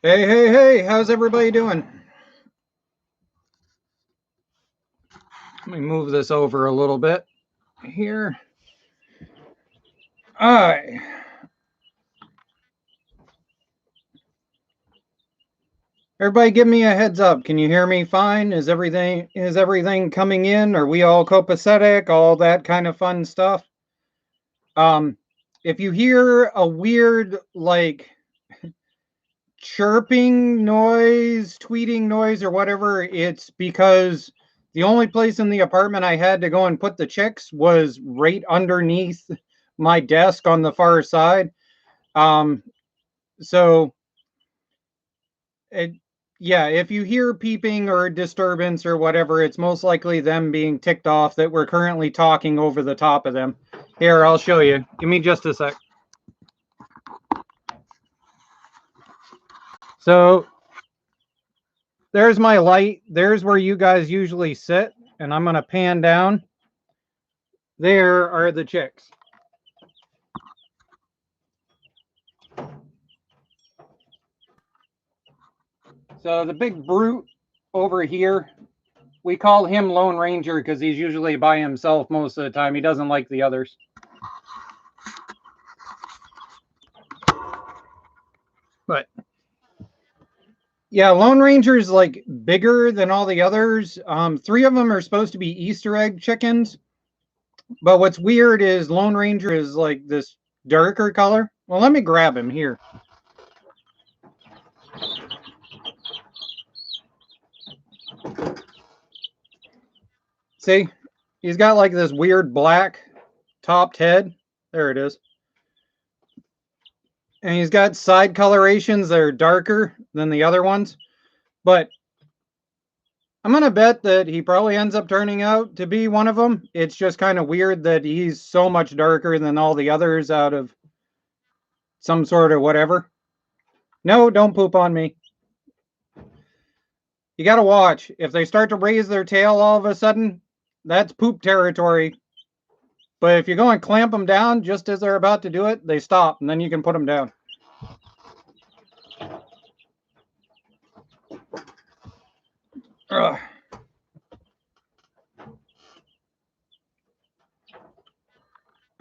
Hey, how's everybody doing? Let me move this over a little bit here. All right. Everybody give me a heads up. Can you hear me fine? Is everything coming in? Are we all copacetic? All that kind of fun stuff. If you hear a weird like chirping noise, tweeting noise or whatever, it's because the only place in the apartment I had to go and put the chicks was right underneath my desk on the far side. So yeah, if you hear peeping or disturbance or whatever, it's most likely them being ticked off that we're currently talking over the top of them. Here, I'll show you. Give me just a sec. So there's my light. There's where you guys usually sit, and I'm going to pan down. There are the chicks. So the big brute over here, we call him Lone Ranger because he's usually by himself most of the time. He doesn't like the others. But yeah, Lone Ranger is like bigger than all the others. 3 of them are supposed to be Easter egg chickens. But what's weird is Lone Ranger is like this darker color. Well, let me grab him here. See, he's got like this weird black topped head. There it is. And he's got side colorations that are darker than the other ones. But I'm going to bet that he probably ends up turning out to be one of them. It's just kind of weird that he's so much darker than all the others out of some sort of whatever. No, don't poop on me. You got to watch. If they start to raise their tail all of a sudden, that's poop territory. But if you go and clamp them down just as they're about to do it, they stop, and then you can put them down. Ugh.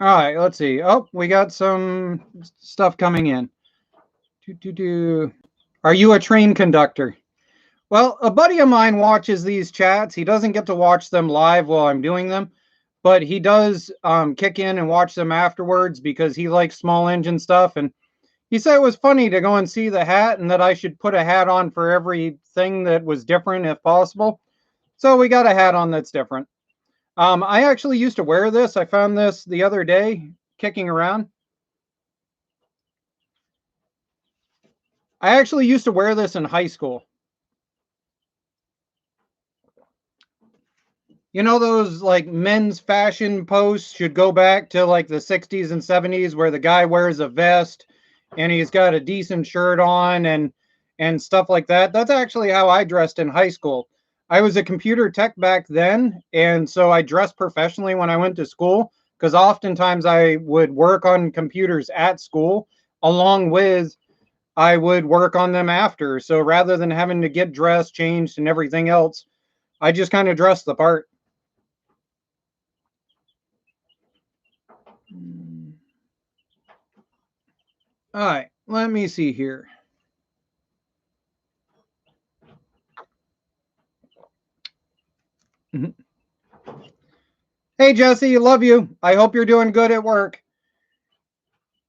All right, let's see. Oh, we got some stuff coming in. Are you a train conductor? Well, a buddy of mine watches these chats. He doesn't get to watch them live while I'm doing them, but he does kick in and watch them afterwards because he likes small engine stuff. And he said it was funny to go and see the hat and that I should put a hat on for everything that was different if possible. So we got a hat on that's different. I actually used to wear this. I found this the other day kicking around. I actually used to wear this in high school. You know, those like men's fashion posts should go back to like the 60s and 70s where the guy wears a vest and he's got a decent shirt on and stuff like that. That's actually how I dressed in high school. I was a computer tech back then, and so I dressed professionally when I went to school because oftentimes I would work on computers at school along with I would work on them after. So rather than having to get dressed, changed, and everything else, I just kind of dressed the part. All right, let me see here. Hey, Jesse, love you. I hope you're doing good at work.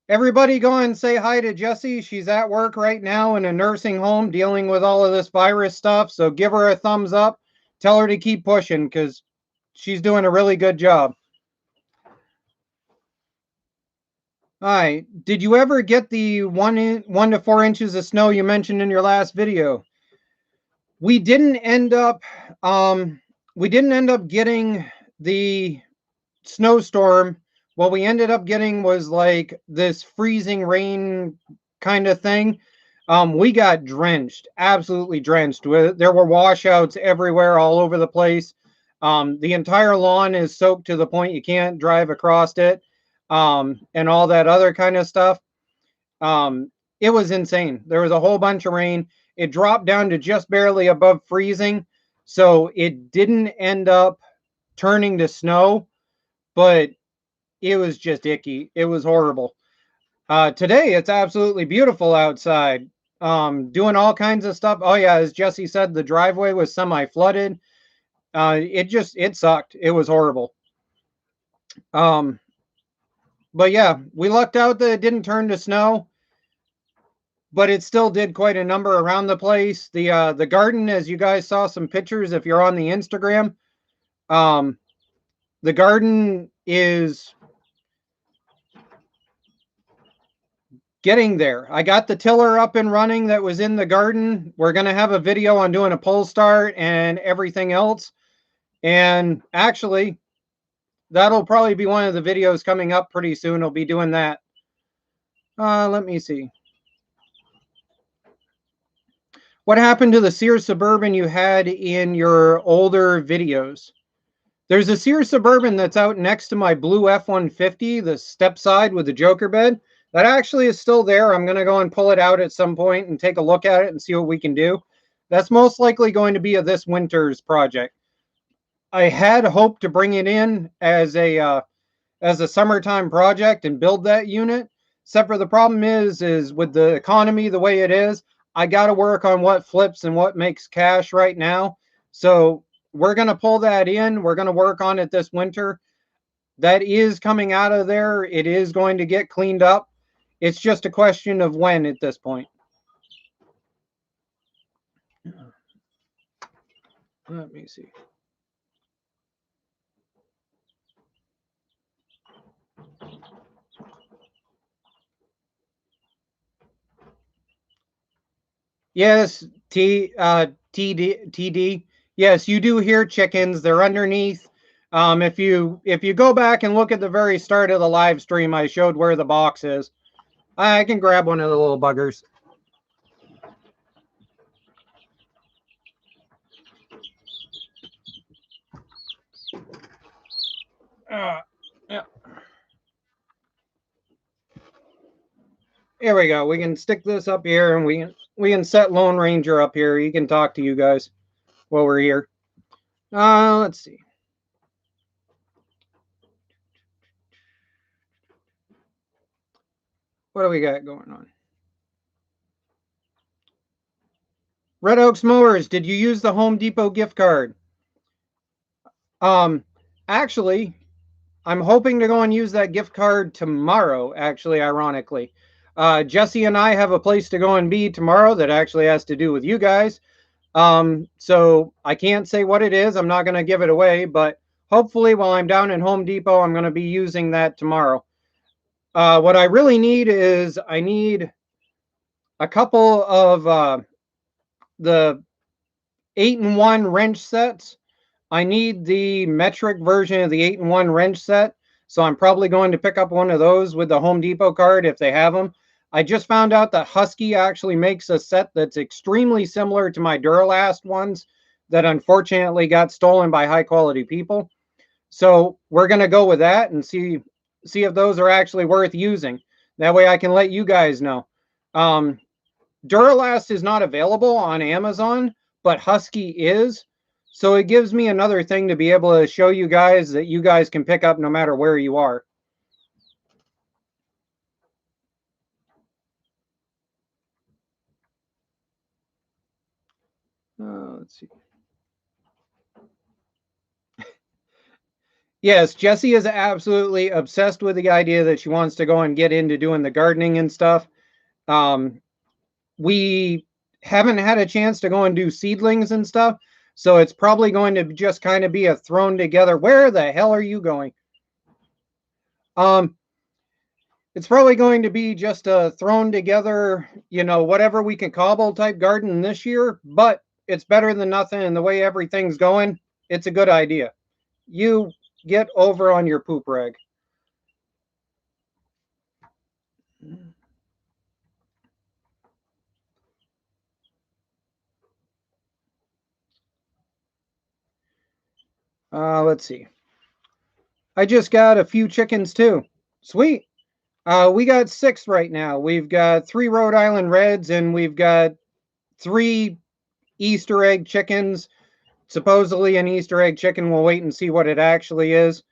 Everybody go and say hi to Jessie. She's at work right now in a nursing home dealing with all of this virus stuff. So give her a thumbs up. Tell her to keep pushing because she's doing a really good job. All right. Did you ever get the 1 to 4 inches of snow you mentioned in your last video? We didn't end up getting the snowstorm. What we ended up getting was like this freezing rain kind of thing. We got drenched, absolutely drenched. There were washouts everywhere, all over the place. The entire lawn is soaked to the point you can't drive across it, and all that other kind of stuff. it was insane. There was a whole bunch of rain. It dropped down to just barely above freezing. So it didn't end up turning to snow, but it was just icky. It was horrible. Today, it's absolutely beautiful outside. Doing all kinds of stuff. Oh, yeah, as Jesse said, the driveway was semi-flooded. It sucked. It was horrible. But yeah, we lucked out that it didn't turn to snow, but it still did quite a number around the place. The garden, as you guys saw some pictures, if you're on the Instagram, the garden is getting there. I got the tiller up and running that was in the garden. We're going to have a video on doing a pole start and everything else. And actually, that'll probably be one of the videos coming up pretty soon. I'll be doing that. Let me see. What happened to the Sears Suburban you had in your older videos? There's a Sears Suburban that's out next to my blue F-150, the step side with the Joker bed. That actually is still there. I'm going to go and pull it out at some point and take a look at it and see what we can do. That's most likely going to be a this winter's project. I had hoped to bring it in as a summertime project and build that unit. Except for the problem is with the economy the way it is, I got to work on what flips and what makes cash right now. So we're going to pull that in. We're going to work on it this winter. That is coming out of there. It is going to get cleaned up. It's just a question of when at this point. Let me see. Yes, TD. Yes, you do hear chickens. They're underneath. If you go back and look at the very start of the live stream, I showed where the box is. I can grab one of the little buggers. Yeah. Here we go. We can stick this up here, and we can set Lone Ranger up here. He can talk to you guys while we're here. Let's see. What do we got going on? Red Oaks Mowers, did you use the Home Depot gift card? Actually, I'm hoping to go and use that gift card tomorrow, actually, ironically. Jesse and I have a place to go and be tomorrow that actually has to do with you guys. So I can't say what it is. I'm not going to give it away, but hopefully while I'm down in Home Depot, I'm going to be using that tomorrow. What I really need is I need a couple of the 8-in-1 wrench sets. I need the metric version of the 8-in-1 wrench set. So I'm probably going to pick up one of those with the Home Depot card if they have them. I just found out that Husky actually makes a set that's extremely similar to my Duralast ones that unfortunately got stolen by high quality people. So we're going to go with that and see if those are actually worth using. That way I can let you guys know. Duralast is not available on Amazon, but Husky is. So it gives me another thing to be able to show you guys that you guys can pick up no matter where you are. Let's see. Yes, Jessie is absolutely obsessed with the idea that she wants to go and get into doing the gardening and stuff. We haven't had a chance to go and do seedlings and stuff, so it's probably going to just kind of be a thrown together. Where the hell are you going? It's probably going to be just a thrown together, whatever we can cobble type garden this year, but it's better than nothing. And the way everything's going, it's a good idea. You get over on your poop rag. Let's see. I just got a few chickens too. Sweet. We got 6 right now. We've got 3 Rhode Island Reds, and we've got 3 Easter egg chickens. Supposedly an Easter egg chicken. We'll wait and see what it actually is.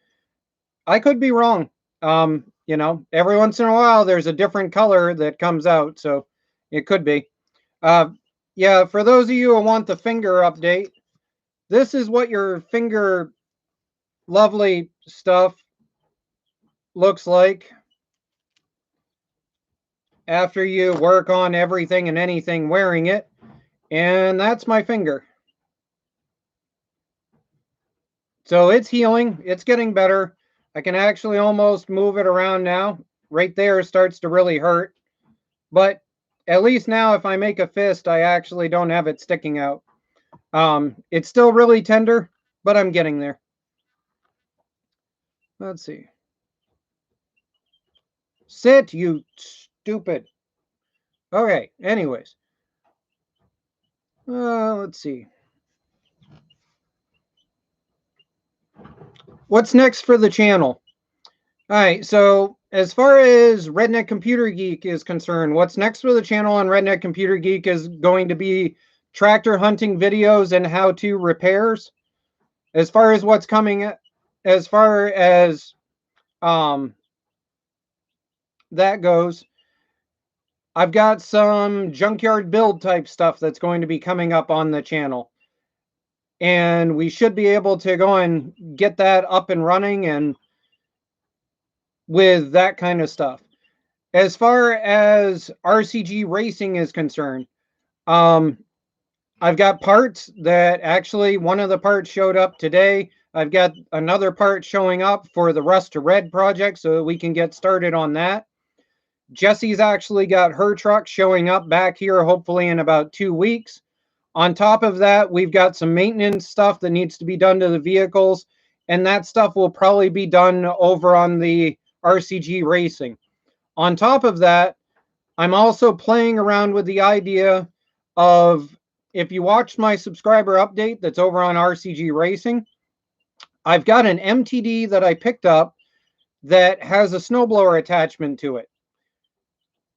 I could be wrong. You know, every once in a while there's a different color that comes out, so it could be. Yeah, for those of you who want the finger update, this is what your finger lovely stuff looks like after you work on everything and anything wearing it. And that's my finger. So it's healing. It's getting better. I can actually almost move it around now. Right there starts to really hurt. But at least now if I make a fist, I actually don't have it sticking out. It's still really tender, but I'm getting there. Let's see. Sit, you stupid. Okay, anyways. Let's see. What's next for the channel? All right, so as far as Redneck Computer Geek is concerned, what's next for the channel on Redneck Computer Geek is going to be tractor hunting videos and how-to repairs. As far as what's coming, as far as that goes, I've got some junkyard build type stuff that's going to be coming up on the channel. And we should be able to go and get that up and running and with that kind of stuff. As far as RCG racing is concerned, I've got parts that actually one of the parts showed up today. I've got another part showing up for the Rust to Red project so that we can get started on that. Jesse's actually got her truck showing up back here hopefully in about 2 weeks. On top of that, we've got some maintenance stuff that needs to be done to the vehicles, and that stuff will probably be done over on the RCG Racing. On top of that, I'm also playing around with the idea of, if you watched my subscriber update that's over on RCG Racing, I've got an MTD that I picked up that has a snowblower attachment to it.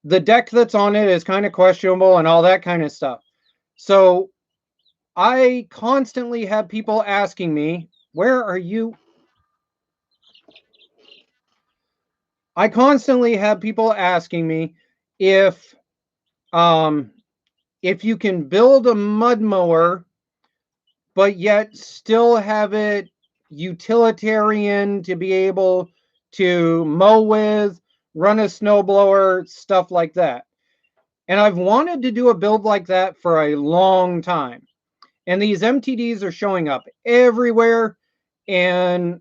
The deck that's on it is kind of questionable and all that kind of stuff. So I constantly have people asking me, where are you? I constantly have people asking me if you can build a mud mower, but yet still have it utilitarian to be able to mow with, run a snowblower, stuff like that. And I've wanted to do a build like that for a long time. And these MTDs are showing up everywhere, and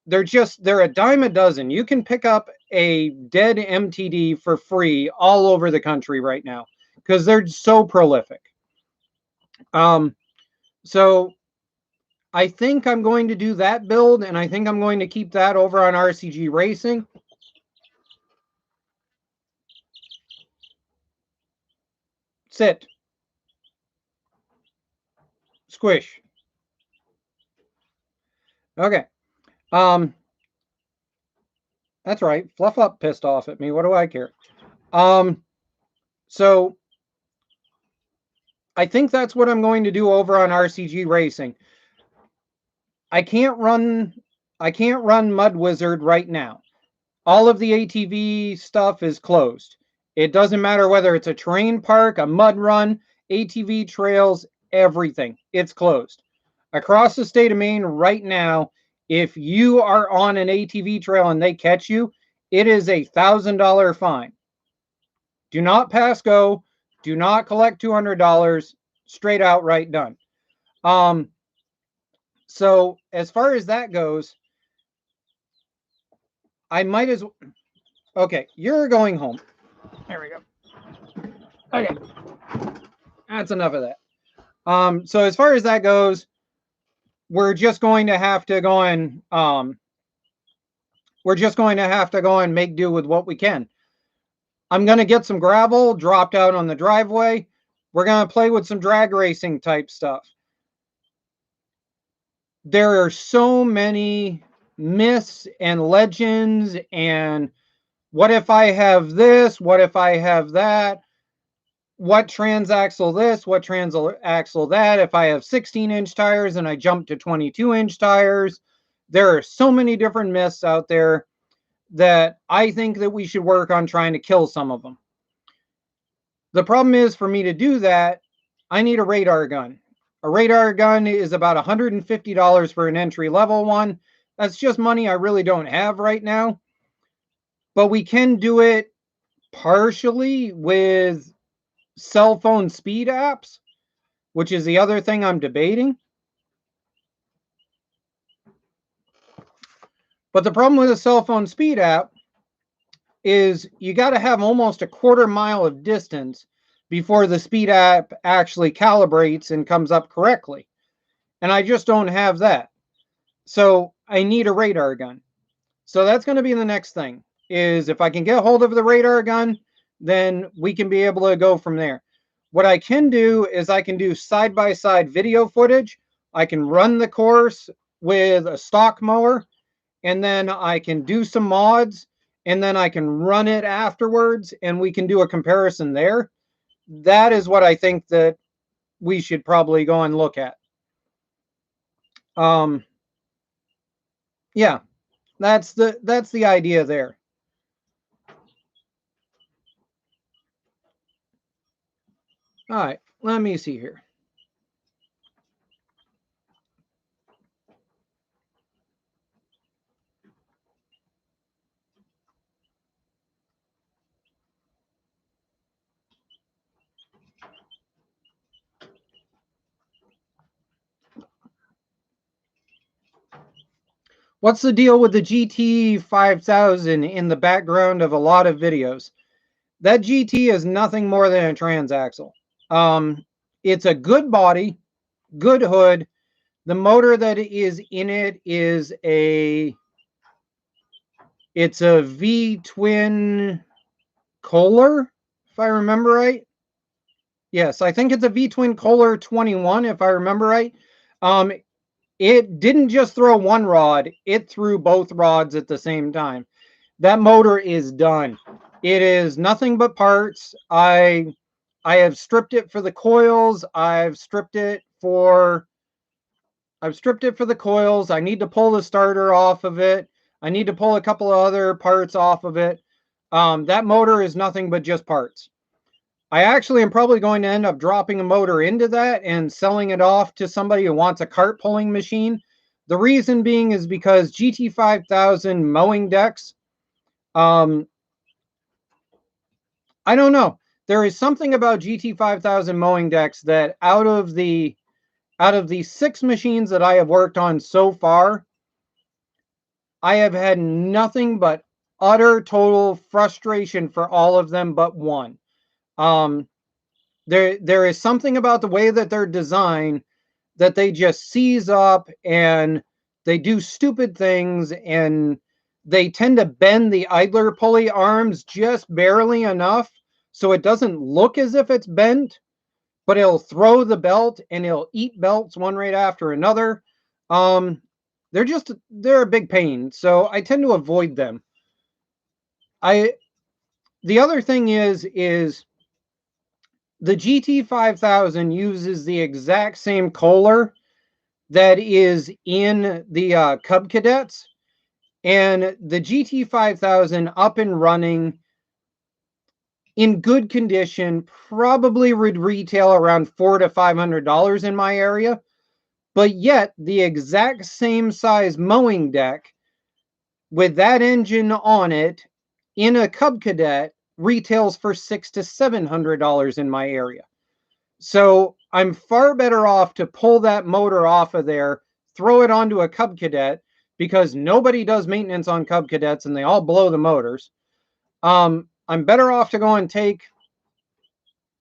they're a dime a dozen. You can pick up a dead MTD for free all over the country right now because they're so prolific. So I think I'm going to do that build, and I think I'm going to keep that over on RCG Racing. Sit. Squish. Okay. That's right. Fluff Up pissed off at me. What do I care? So I think that's what I'm going to do over on RCG Racing. I can't run Mud Wizard right now. All of the ATV stuff is closed. It doesn't matter whether it's a terrain park, a mud run, ATV trails, everything. It's closed. Across the state of Maine right now, if you are on an ATV trail and they catch you, it is a $1,000 fine. Do not pass go. Do not collect $200. Straight outright done. So as far as that goes, I might as well. Okay, you're going home. There we go. Okay, that's enough of that. So as far as that goes, we're just going to have to go and make do with what we can. I'm going to get some gravel dropped out on the driveway. We're going to play with some drag racing type stuff. There are so many myths and legends and what if I have this? What if I have that? What transaxle this? What transaxle that? If I have 16-inch tires and I jump to 22-inch tires, there are so many different myths out there that I think that we should work on trying to kill some of them. The problem is, for me to do that, I need a radar gun. A radar gun is about $150 for an entry-level one. That's just money I really don't have right now. But we can do it partially with cell phone speed apps, which is the other thing I'm debating. But the problem with a cell phone speed app is you got to have almost a quarter mile of distance before the speed app actually calibrates and comes up correctly. And I just don't have that. So I need a radar gun. So that's going to be the next thing, is if I can get hold of the radar gun, then we can be able to go from there. What I can do is I can do side-by-side video footage. I can run the course with a stock mower, and then I can do some mods, and then I can run it afterwards, and we can do a comparison there. That is what I think that we should probably go and look at. Yeah, that's the idea there. All right, let me see here. What's the deal with the GT 5000 in the background of a lot of videos? That GT is nothing more than a transaxle. It's a good body, good hood. The motor that is in it is it's a V-twin Kohler, if I remember right. Yes, I think it's a V-twin Kohler 21, if I remember right. It didn't just throw one rod, it threw both rods at the same time. That motor is done. It is nothing but parts. I have stripped it for the coils. I've stripped it for the coils. I need to pull the starter off of it. I need to pull a couple of other parts off of it. That motor is nothing but just parts. I actually am probably going to end up dropping a motor into that and selling it off to somebody who wants a cart pulling machine. The reason being is because GT5000 mowing decks, I don't know. There is something about GT5000 mowing decks that out of the 6 machines that I have worked on so far, I have had nothing but utter total frustration for all of them but one. There is something about the way that they're designed that they just seize up and they do stupid things, and they tend to bend the idler pulley arms just barely enough so it doesn't look as if it's bent, but it'll throw the belt and it'll eat belts one right after another. They're a big pain, so I tend to avoid them. The other thing is the GT5000 uses the exact same Kohler that is in the Cub Cadets, and the GT5000 up and running in good condition probably would retail around $400 to $500 in my area, but yet the exact same size mowing deck with that engine on it in a Cub Cadet retails for $600 to $700 in my area. So I'm far better off to pull that motor off of there, throw it onto a Cub Cadet, because nobody does maintenance on Cub Cadets and they all blow the motors. I'm better off to go and take...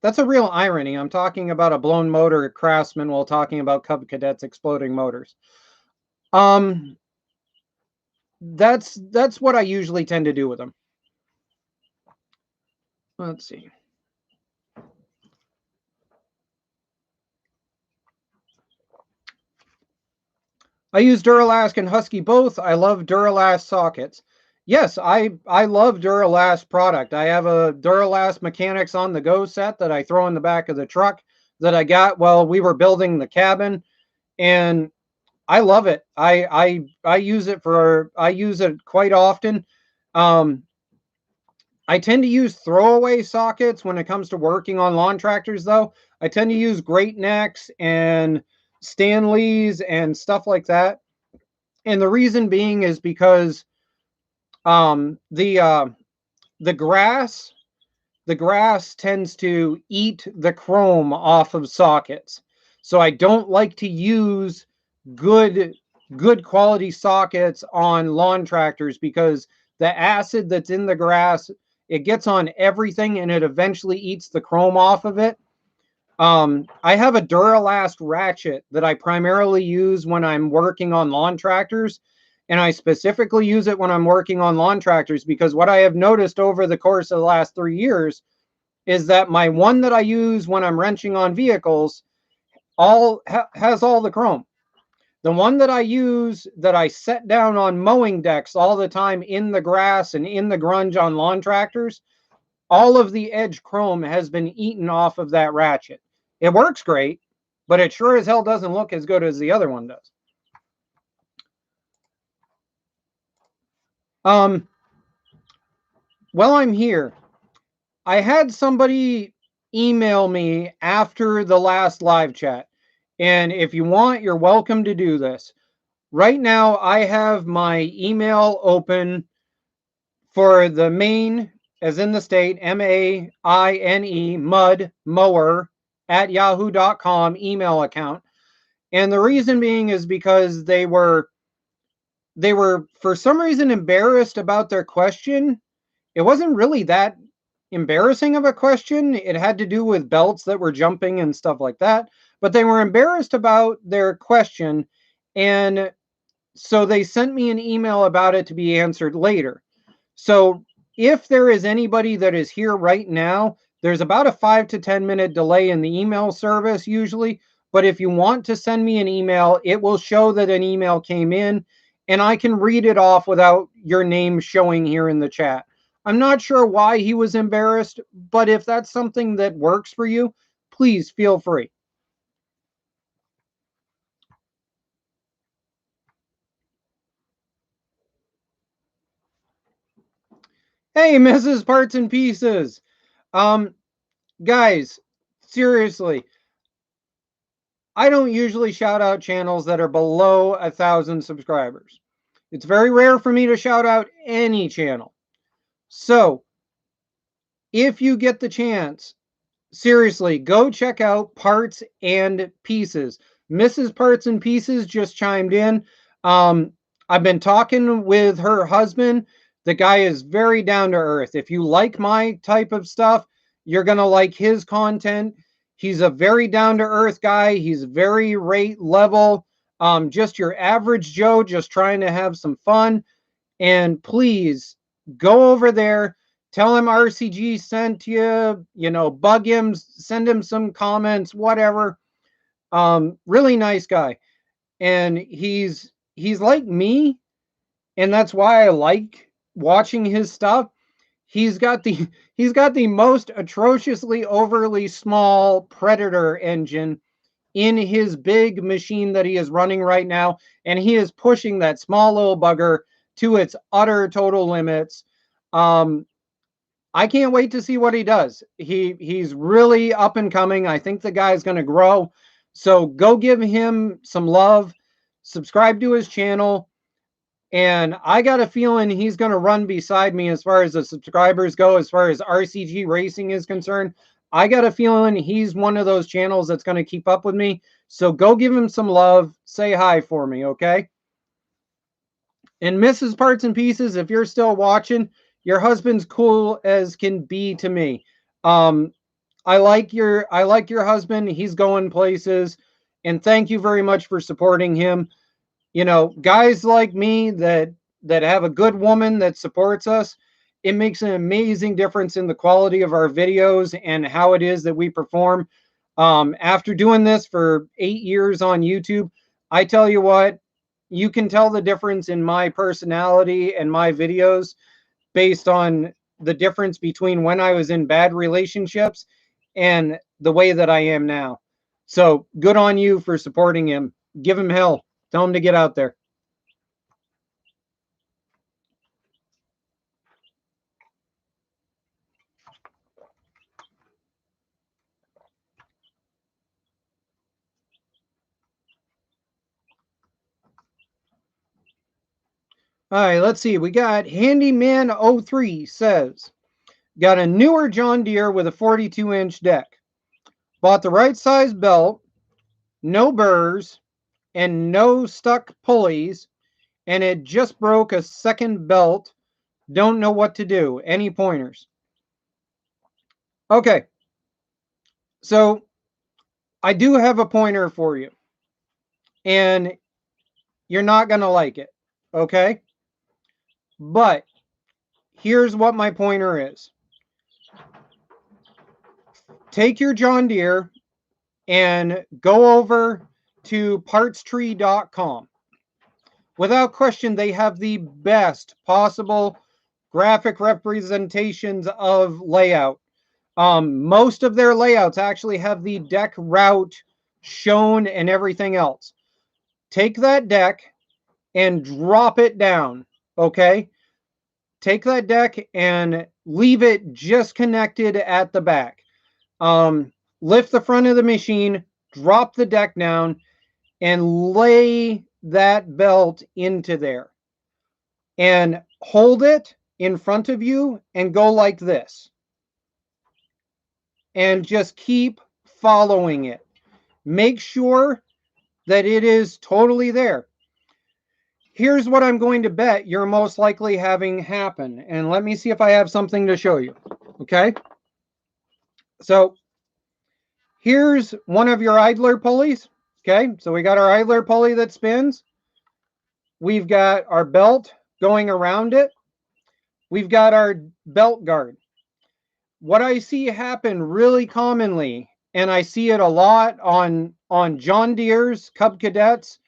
That's a real irony. I'm talking about a blown motor at Craftsman while talking about Cub Cadets exploding motors. That's what I usually tend to do with them. Let's see. I use Duralask and Husky both. I love Duralask sockets. Yes, I love Duralast product. I have a Duralast Mechanics on the Go set that I throw in the back of the truck that I got while we were building the cabin, and I love it. I use it for I use it quite often. Um, I tend to use throwaway sockets when it comes to working on lawn tractors, though. I tend to use Great Necks and Stanleys and stuff like that. And the reason being is because um, the uh, the grass the grass tends to eat the chrome off of sockets. So I don't like to use good good quality sockets on lawn tractors because the acid that's in the grass, it gets on everything and it eventually eats the chrome off of it. I have a Duralast ratchet that I primarily use when I'm working on lawn tractors. And I specifically use it when I'm working on lawn tractors because what I have noticed over the course of the last 3 years is that my one that I use when I'm wrenching on vehicles has all the chrome. The one that I use that I set down on mowing decks all the time in the grass and in the grunge on lawn tractors, all of the edge chrome has been eaten off of that ratchet. It works great, but it sure as hell doesn't look as good as the other one does. Um, while I'm here, I had somebody email me after the last live chat. And if you want, you're welcome to do this. Right now, I have my email open for the Maine, as in the state, MAINE, mud, mower, at yahoo.com email account. And the reason being is because they were for some reason embarrassed about their question. It wasn't really that embarrassing of a question. It had to do with belts that were jumping and stuff like that. But they were embarrassed about their question. And so they sent me an email about it to be answered later. So if there is anybody that is here right now, there's about a 5 to 10 minute delay in the email service usually. But if you want to send me an email, it will show that an email came in and I can read it off without your name showing here in the chat. I'm not sure why he was embarrassed, but if that's something that works for you, please feel free. Hey, Mrs. Parts and Pieces. Um, guys, seriously, I don't usually shout out channels that are below 1,000 subscribers. It's very rare for me to shout out any channel. So, if you get the chance, seriously, go check out Parts and Pieces. Mrs. Parts and Pieces just chimed in. I've been talking with her husband. The guy is very down to earth. If you like my type of stuff, you're going to like his content. He's a very down to earth guy. He's very rate level. Just your average Joe, just trying to have some fun. And please go over there. Tell him RCG sent you, bug him, send him some comments, whatever. Really nice guy. And he's like me, and that's why I like watching his stuff. He's got the he's got the most atrociously overly small Predator engine in his big machine that he is running right now, and he is pushing that small little bugger to its utter total limits. I can't wait to see what he does. He's really up and coming. I think the guy's going to grow. So go give him some love. Subscribe to his channel. And I got a feeling he's going to run beside me as far as the subscribers go, as far as RCG Racing is concerned. I got a feeling he's one of those channels that's going to keep up with me. So go give him some love. Say hi for me, okay? And Mrs. Parts and Pieces, if you're still watching, your husband's cool as can be to me. I like your husband. He's going places. And thank you very much for supporting him. Guys like me that have a good woman that supports us, it makes an amazing difference in the quality of our videos and how it is that we perform. After doing this for 8 years on YouTube, I tell you what, you can tell the difference in my personality and my videos based on the difference between when I was in bad relationships and the way that I am now. So good on you for supporting him. Give him hell. Tell him to get out there. All right, let's see. We got Handyman03 says, got a newer John Deere with a 42-inch deck. Bought the right size belt, no burrs, and no stuck pulleys, and it just broke a second belt. Don't know what to do. Any pointers? Okay. So I do have a pointer for you. And you're not going to like it. Okay? But here's what my pointer is. Take your John Deere and go over to partstree.com. Without question, they have the best possible graphic representations of layout. Most of their layouts actually have the deck route shown and everything else. Take that deck and drop it down, okay? Take that deck and leave it just connected at the back. Lift the front of the machine, drop the deck down, and lay that belt into there. And hold it in front of you and go like this. And just keep following it. Make sure that it is totally there. Here's what I'm going to bet you're most likely having happen. And let me see if I have something to show you. Okay. So here's one of your idler pulleys. Okay. So we got our idler pulley that spins. We've got our belt going around it. We've got our belt guard. What I see happen really commonly, and I see it a lot on John Deere's, Cub Cadets,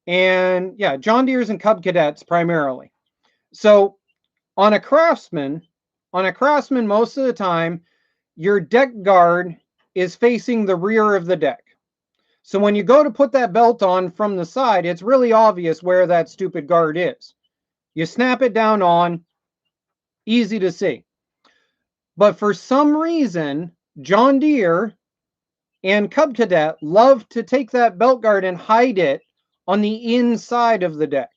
and yeah, John Deere's and Cub Cadets primarily. So on a Craftsman, most of the time, your deck guard is facing the rear of the deck. So when you go to put that belt on from the side, it's really obvious where that stupid guard is. You snap it down on, easy to see. But for some reason, John Deere and Cub Cadet love to take that belt guard and hide it on the inside of the deck.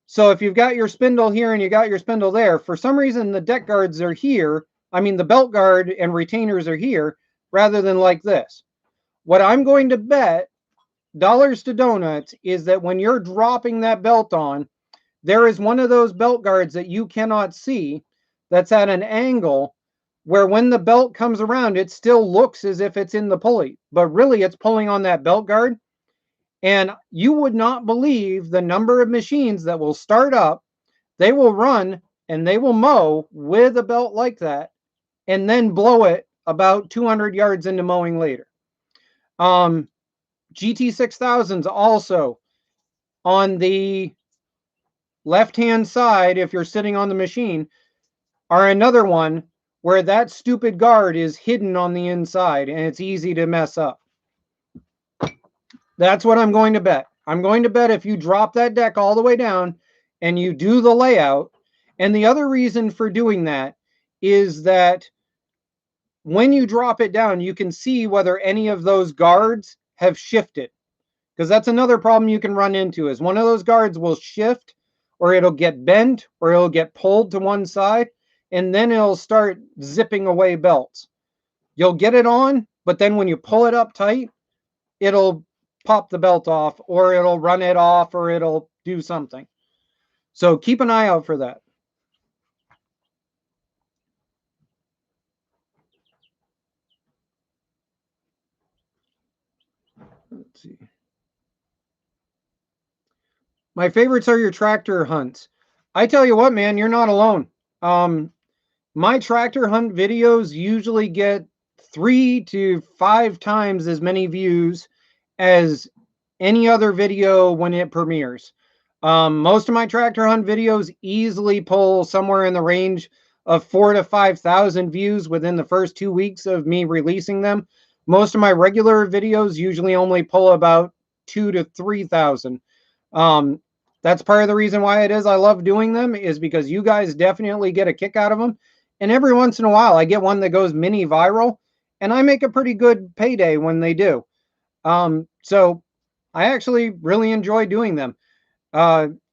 So if you've got your spindle here and you got your spindle there, for some reason the deck guards are here. I mean, the belt guard and retainers are here rather than like this. What I'm going to bet, dollars to donuts, is that when you're dropping that belt on, there is one of those belt guards that you cannot see that's at an angle where when the belt comes around, it still looks as if it's in the pulley, but really it's pulling on that belt guard. And you would not believe the number of machines that will start up, they will run and they will mow with a belt like that and then blow it about 200 yards into mowing later. GT6000s also on the left-hand side, if you're sitting on the machine, are another one where that stupid guard is hidden on the inside and it's easy to mess up. That's what I'm going to bet. I'm going to bet if you drop that deck all the way down and you do the layout, and the other reason for doing that is that when you drop it down, you can see whether any of those guards have shifted. Because that's another problem you can run into, is one of those guards will shift, or it'll get bent, or it'll get pulled to one side, and then it'll start zipping away belts. You'll get it on, but then when you pull it up tight, it'll pop the belt off, or it'll run it off, or it'll do something. So keep an eye out for that. Let's see. My favorites are your tractor hunts. I tell you what, man, you're not alone. My tractor hunt videos usually get 3 to 5 times as many views as any other video when it premieres. Most of my tractor hunt videos easily pull somewhere in the range of 4,000 to 5,000 views within the first 2 weeks of me releasing them. Most of my regular videos usually only pull about 2,000 to 3,000. That's part of the reason why it is I love doing them, is because you guys definitely get a kick out of them. And every once in a while, I get one that goes mini viral, and I make a pretty good payday when they do. So I actually really enjoy doing them.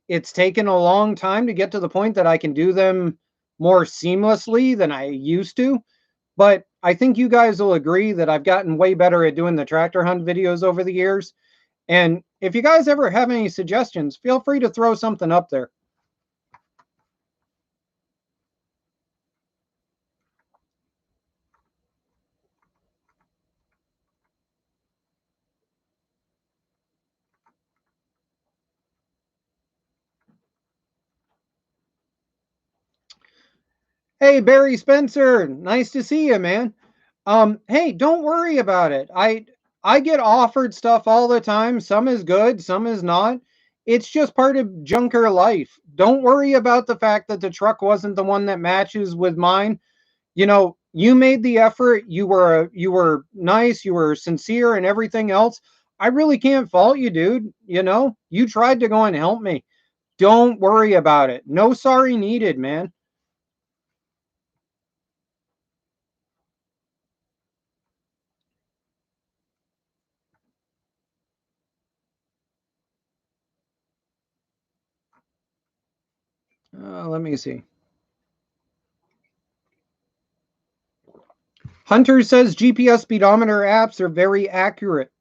It's taken a long time to get to the point that I can do them more seamlessly than I used to. But I think you guys will agree that I've gotten way better at doing the tractor hunt videos over the years. And if you guys ever have any suggestions, feel free to throw something up there. Hey, Barry Spencer, nice to see you, man. Hey, don't worry about it. I get offered stuff all the time. Some is good, some is not. It's just part of junker life. Don't worry about the fact that the truck wasn't the one that matches with mine. You know, you made the effort. You were nice, you were sincere and everything else. I really can't fault you, dude. You know, you tried to go and help me. Don't worry about it. No sorry needed, man. Let me see. Hunter says GPS speedometer apps are very accurate.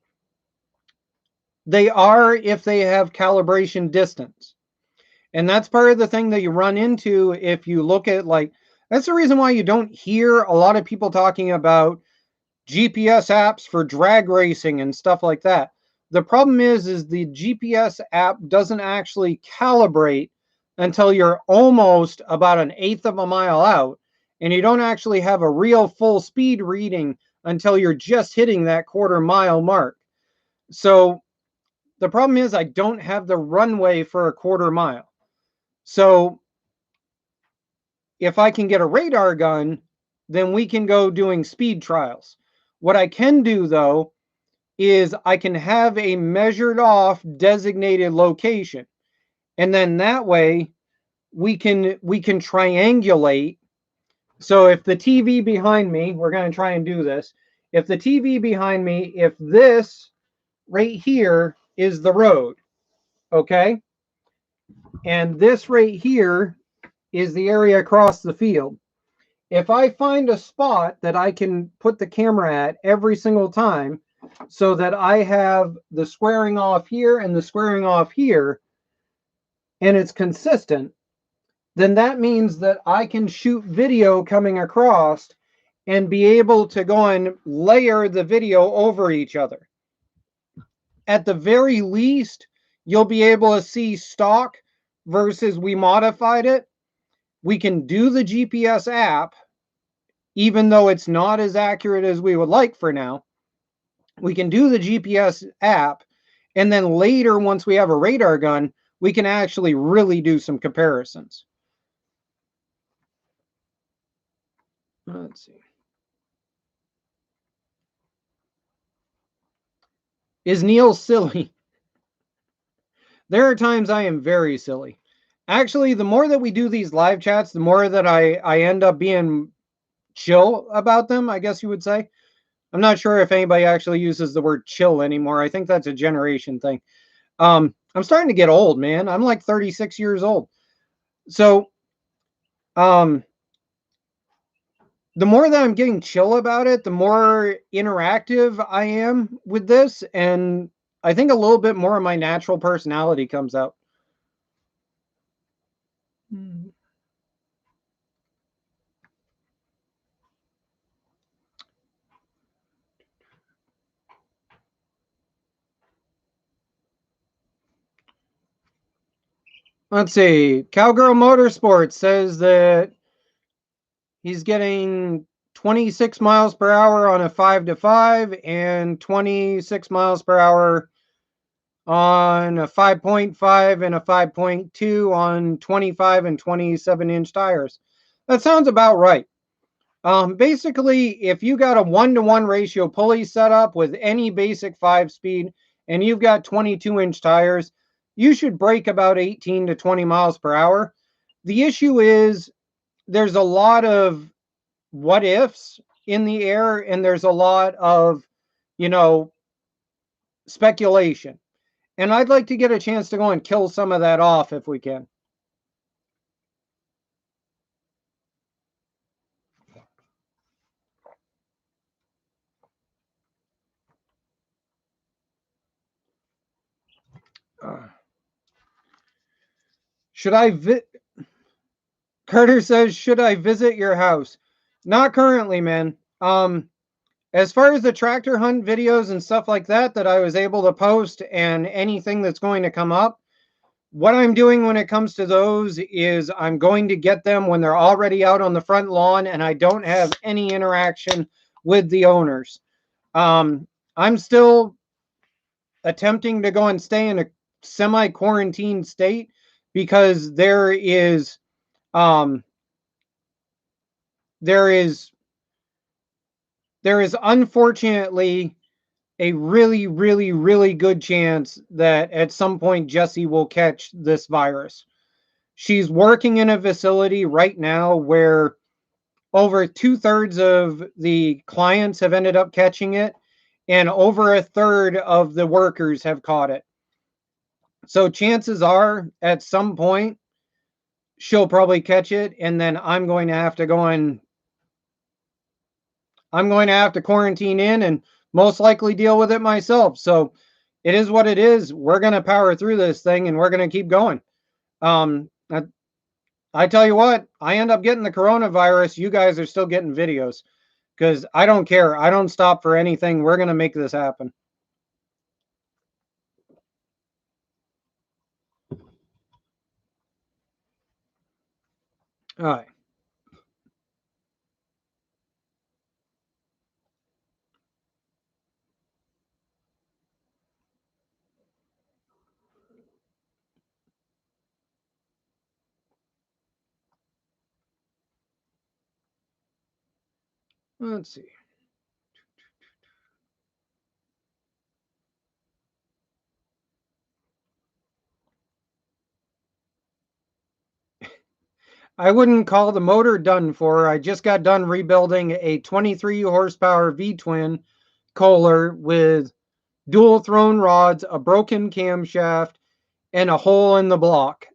They are if they have calibration distance. And that's part of the thing that you run into if you look at, like, that's the reason why you don't hear a lot of people talking about GPS apps for drag racing and stuff like that. The problem is the GPS app doesn't actually calibrate until you're almost about an eighth of a mile out, and you don't actually have a real full speed reading until you're just hitting that quarter mile mark. So the problem is I don't have the runway for a quarter mile. So if I can get a radar gun, then we can go doing speed trials. What I can do, though, is I can have a measured off designated location. And then that way we can triangulate. So if the TV behind me, we're going to try and do this. If the TV behind me, if this right here is the road, okay? And this right here is the area across the field. If I find a spot that I can put the camera at every single time, so that I have the squaring off here and the squaring off here, and it's consistent, then that means that I can shoot video coming across and be able to go and layer the video over each other. At the very least, you'll be able to see stock versus we modified it. We can do the GPS app, even though it's not as accurate as we would like for now. We can do the GPS app, and then later, once we have a radar gun, we can actually really do some comparisons. Let's see. Is Neil silly? There are times I am very silly. Actually, the more that we do these live chats, the more that I end up being chill about them, I guess you would say. I'm not sure if anybody actually uses the word chill anymore. I think that's a generation thing. I'm starting to get old, man. I'm like 36 years old. So, the more that I'm getting chill about it, the more interactive I am with this. And I think a little bit more of my natural personality comes out. Let's see. Cowgirl Motorsports says that he's getting 26 miles per hour on a 5 to 5 and 26 miles per hour on a 5.5 and a 5.2 on 25 and 27-inch tires. That sounds about right. Basically, if you got a 1-to-1 ratio pulley set up with any basic 5-speed and you've got 22-inch tires, you should brake about 18 to 20 miles per hour. The issue is there's a lot of what ifs in the air, and there's a lot of, speculation. And I'd like to get a chance to go and kill some of that off if we can. Should I Carter says, should I visit your house? Not currently, man. As far as the tractor hunt videos and stuff like that I was able to post and anything that's going to come up, what I'm doing when it comes to those is I'm going to get them when they're already out on the front lawn and I don't have any interaction with the owners. I'm still attempting to go and stay in a semi-quarantine state because there is unfortunately a really, really, really good chance that at some point Jessie will catch this virus. She's working in a facility right now where over 2/3 of the clients have ended up catching it, and over 1/3 of the workers have caught it. So chances are at some point she'll probably catch it, and then I'm going to have to quarantine in and most likely deal with it myself. So it is what it is. We're going to power through this thing and we're going to keep going. I tell you what, I end up getting the coronavirus. You guys are still getting videos because I don't care. I don't stop for anything. We're going to make this happen. All right. Let's see. I wouldn't call the motor done for. I just got done rebuilding a 23 horsepower V-twin Kohler with dual thrown rods, a broken camshaft, and a hole in the block.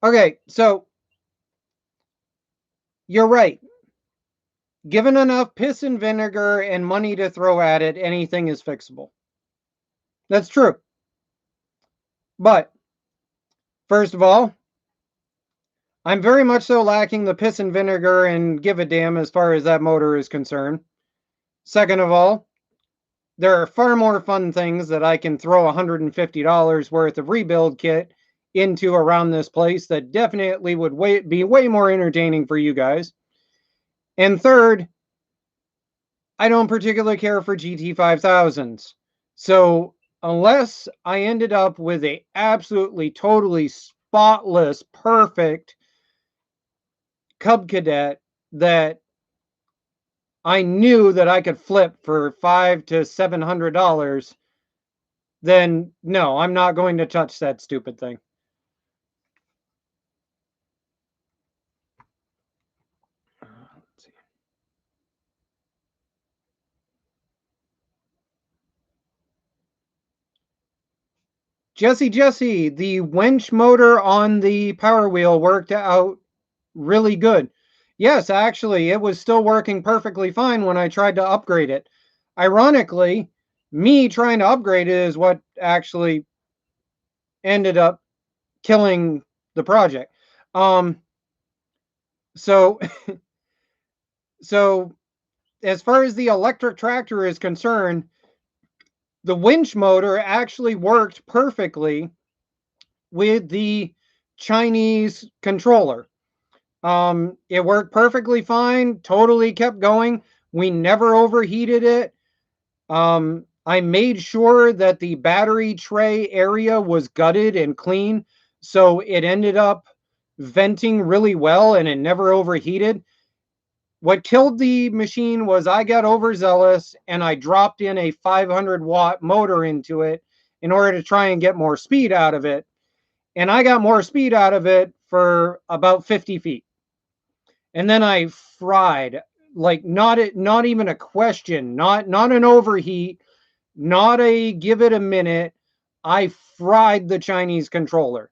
Okay, so you're right. Given enough piss and vinegar and money to throw at it, anything is fixable. That's true. But first of all, I'm very much so lacking the piss and vinegar and give a damn as far as that motor is concerned. Second of all, there are far more fun things that I can throw $150 worth of rebuild kit into around this place that definitely would be way more entertaining for you guys. And third, I don't particularly care for GT5000s. So unless I ended up with a absolutely totally spotless, perfect Cub Cadet that I knew that I could flip for $500 to $700, then no, I'm not going to touch that stupid thing. Let's see. Jesse, the winch motor on the Power Wheel worked out really good. Yes, actually, it was still working perfectly fine when I tried to upgrade it. Ironically, me trying to upgrade it is what actually ended up killing the project. So so as far as the electric tractor is concerned, the winch motor actually worked perfectly with the Chinese controller. It worked perfectly fine, totally kept going. We never overheated it. I made sure that the battery tray area was gutted and clean, so it ended up venting really well and it never overheated. What killed the machine was I got overzealous and I dropped in a 500-watt motor into it in order to try and get more speed out of it. And I got more speed out of it for about 50 feet. And then I fried, like not even a question, not an overheat, not a give it a minute. I fried the Chinese controller.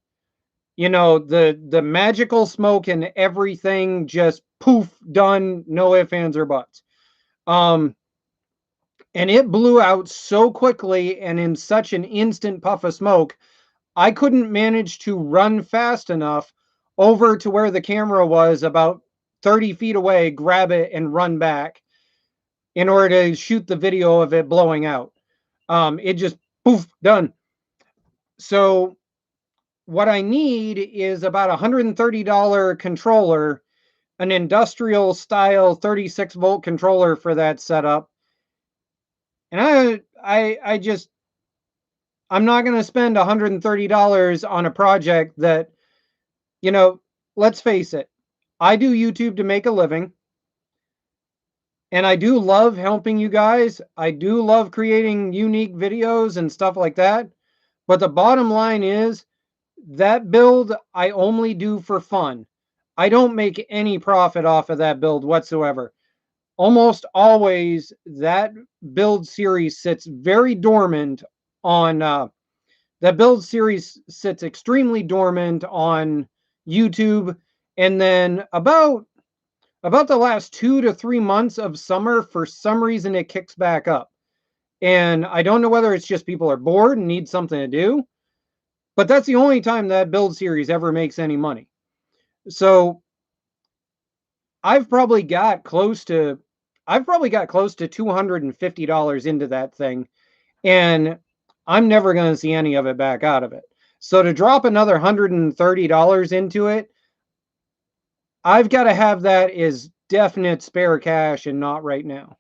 You know, the magical smoke and everything just poof, done, no ifs, ands, or buts. Um, and it blew out so quickly and in such an instant puff of smoke, I couldn't manage to run fast enough over to where the camera was about 30 feet away, grab it, and run back in order to shoot the video of it blowing out. It just poof, done. So what I need is about $130 controller, an industrial style 36-volt controller for that setup. And I'm not going to spend $130 on a project that, you know, let's face it. I do YouTube to make a living. And I do love helping you guys. I do love creating unique videos and stuff like that. But the bottom line is that build I only do for fun. I don't make any profit off of that build whatsoever. Almost always that build series sits very dormant on that build series sits extremely dormant on YouTube, and then about the last 2 to 3 months of summer, for some reason it kicks back up. And I don't know whether it's just people are bored and need something to do, but that's the only time that build series ever makes any money. So I've probably got close to $250 into that thing, and I'm never going to see any of it back out of it. So to drop another $130 into it, I've got to have that as definite spare cash and not right now.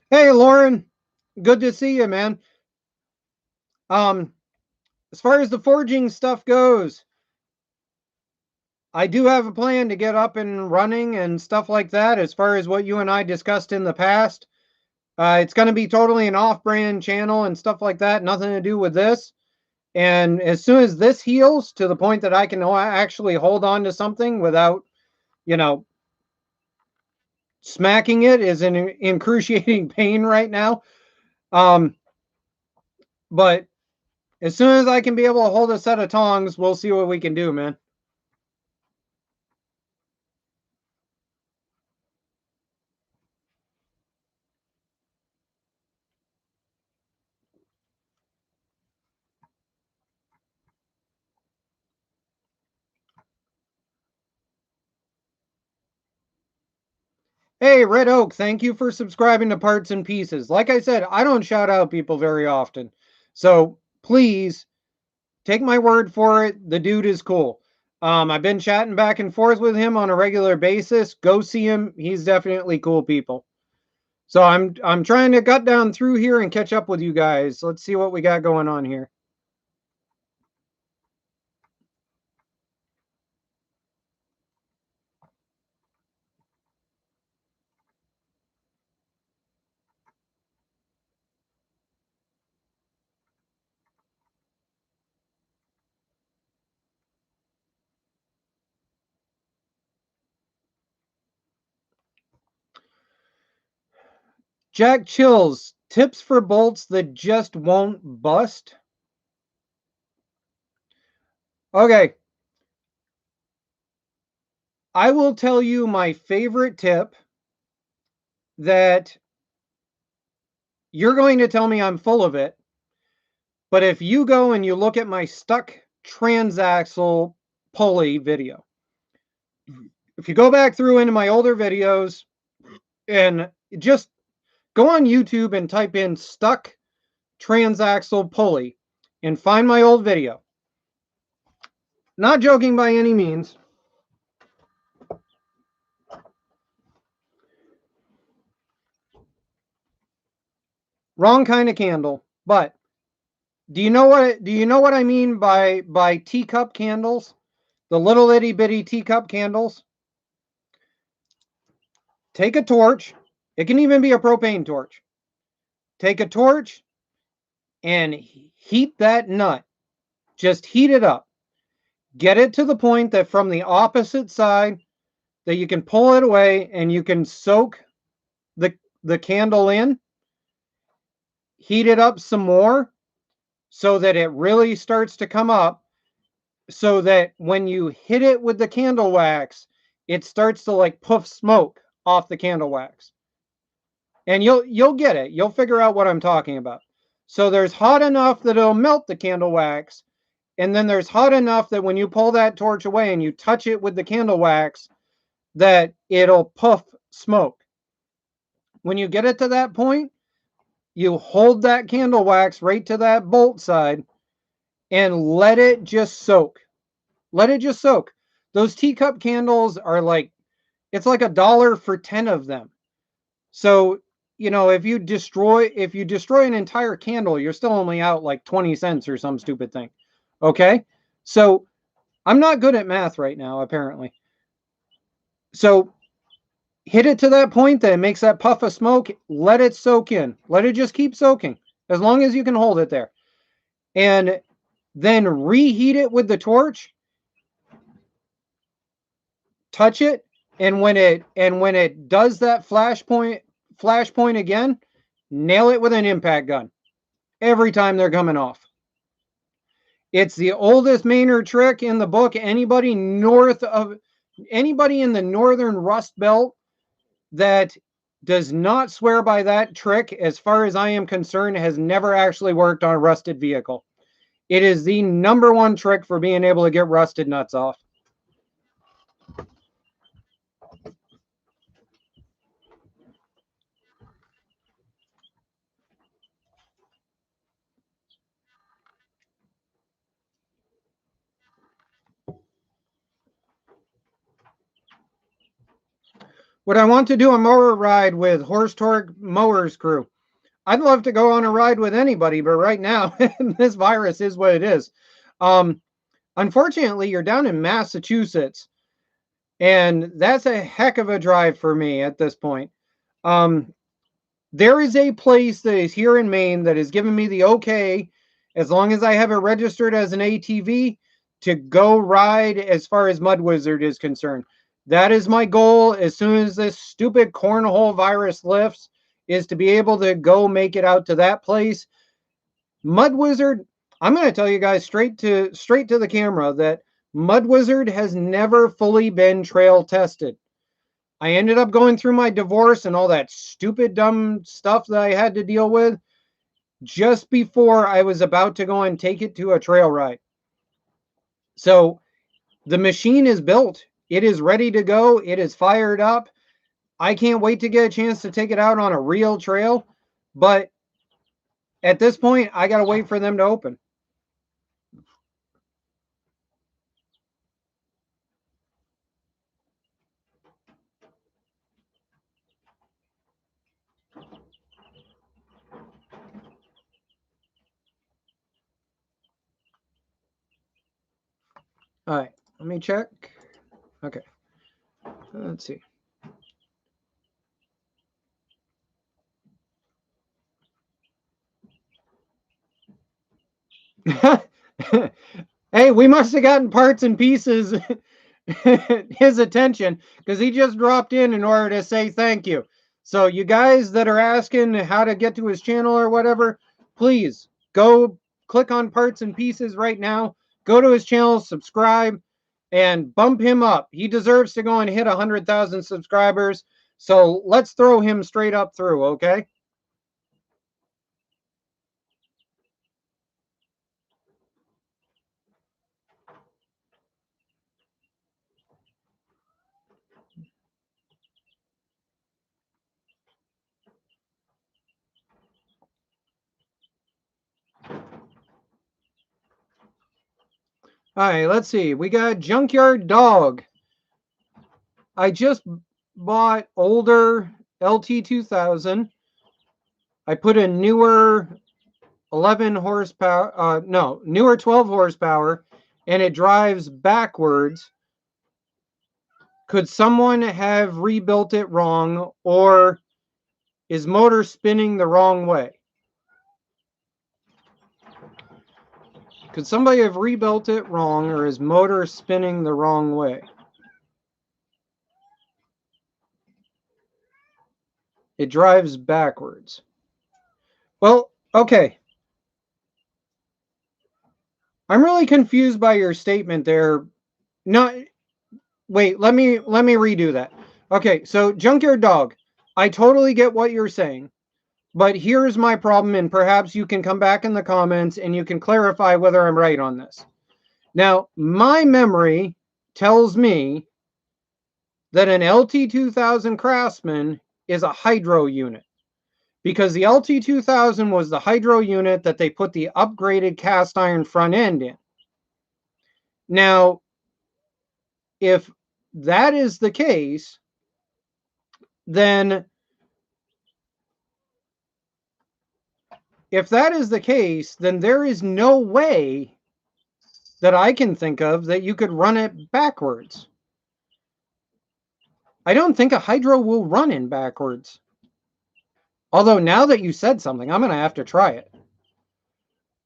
Hey, Lauren, good to see you, man. Um, as far as the forging stuff goes, I do have a plan to get up and running and stuff like that. As far as what you and I discussed in the past, it's going to be totally an off-brand channel and stuff like that. Nothing to do with this. And as soon as this heals to the point that I can actually hold on to something without, you know, smacking it is in excruciating pain right now. But as soon as I can be able to hold a set of tongs, we'll see what we can do, man. Hey, Red Oak, thank you for subscribing to Parts and Pieces. Like I said, I don't shout out people very often. So please take my word for it. The dude is cool. I've been chatting back and forth with him on a regular basis. Go see him. He's definitely cool people. So I'm trying to gut down through here and catch up with you guys. Let's see what we got going on here. Jack Chills, tips for bolts that just won't bust. Okay. I will tell you my favorite tip that you're going to tell me I'm full of it. But if you go and you look at my stuck transaxle pulley video, if you go back through into my older videos and just go on YouTube and type in stuck transaxle pulley, and find my old video. Not joking by any means. Wrong kind of candle, but do you know what I mean by teacup candles? The little itty bitty teacup candles. Take a torch. It can even be a propane torch. Take a torch and heat that nut. Just heat it up. Get it to the point that from the opposite side that you can pull it away and you can soak the candle in. Heat it up some more so that it really starts to come up, so that when you hit it with the candle wax, it starts to like puff smoke off the candle wax. And you'll get it. You'll figure out what I'm talking about. So there's hot enough that it'll melt the candle wax, and then there's hot enough that when you pull that torch away and you touch it with the candle wax, that it'll puff smoke. When you get it to that point, you hold that candle wax right to that bolt side and let it just soak. Let it just soak. Those teacup candles are like, it's like $1 for 10 of them. So, you know, if you destroy an entire candle, you're still only out like 20 cents or some stupid thing. Okay? So, I'm not good at math right now, apparently. So, hit it to that point that it makes that puff of smoke, let it soak in. Let it just keep soaking as long as you can hold it there. And then reheat it with the torch. Touch it, and when it does that flashpoint again, nail it with an impact gun every time they're coming off. It's the oldest Manor trick in the book. Anybody in the northern Rust Belt that does not swear by that trick, as far as I am concerned, has never actually worked on a rusted vehicle. It is the #1 trick for being able to get rusted nuts off. Would I want to do a mower ride with Horse Torque Mowers crew? I'd love to go on a ride with anybody, but right now, this virus is what it is. Unfortunately, you're down in Massachusetts, and that's a heck of a drive for me at this point. There is a place that is here in Maine that has given me the okay, as long as I have it registered as an ATV, to go ride as far as Mud Wizard is concerned. That is my goal as soon as this stupid cornhole virus lifts, is to be able to go make it out to that place. Mud Wizard, I'm going to tell you guys straight to the camera that Mud Wizard has never fully been trail tested. I ended up going through my divorce and all that stupid, dumb stuff that I had to deal with just before I was about to go and take it to a trail ride. So the machine is built. It is ready to go. It is fired up. I can't wait to get a chance to take it out on a real trail. But at this point, I got to wait for them to open. All right, let me check. Okay, let's see. Hey, we must have gotten parts and pieces his attention, because he just dropped in order to say thank you. So you guys that are asking how to get to his channel or whatever, please go click on parts and pieces right now. Go to his channel, subscribe, and bump him up. He deserves to go and hit 100,000 subscribers. So let's throw him straight up through, okay? All right, let's see. We got Junkyard Dog. I just bought older LT2000. I put a newer 11 horsepower, newer 12 horsepower, and it drives backwards. Could someone have rebuilt it wrong, or is motor spinning the wrong way? Could somebody have rebuilt it wrong, or is motor spinning the wrong way? It drives backwards. Well, okay. I'm really confused by your statement there. No, wait, let me redo that. Okay, so Junkyard Dog, I totally get what you're saying. But here's my problem, and perhaps you can come back in the comments and you can clarify whether I'm right on this. Now, my memory tells me that an LT2000 Craftsman is a hydro unit, because the LT2000 was the hydro unit that they put the upgraded cast iron front end in. Now, if that is the case, then there is no way that I can think of that you could run it backwards. I don't think a hydro will run in backwards. Although now that you said something, I'm going to have to try it.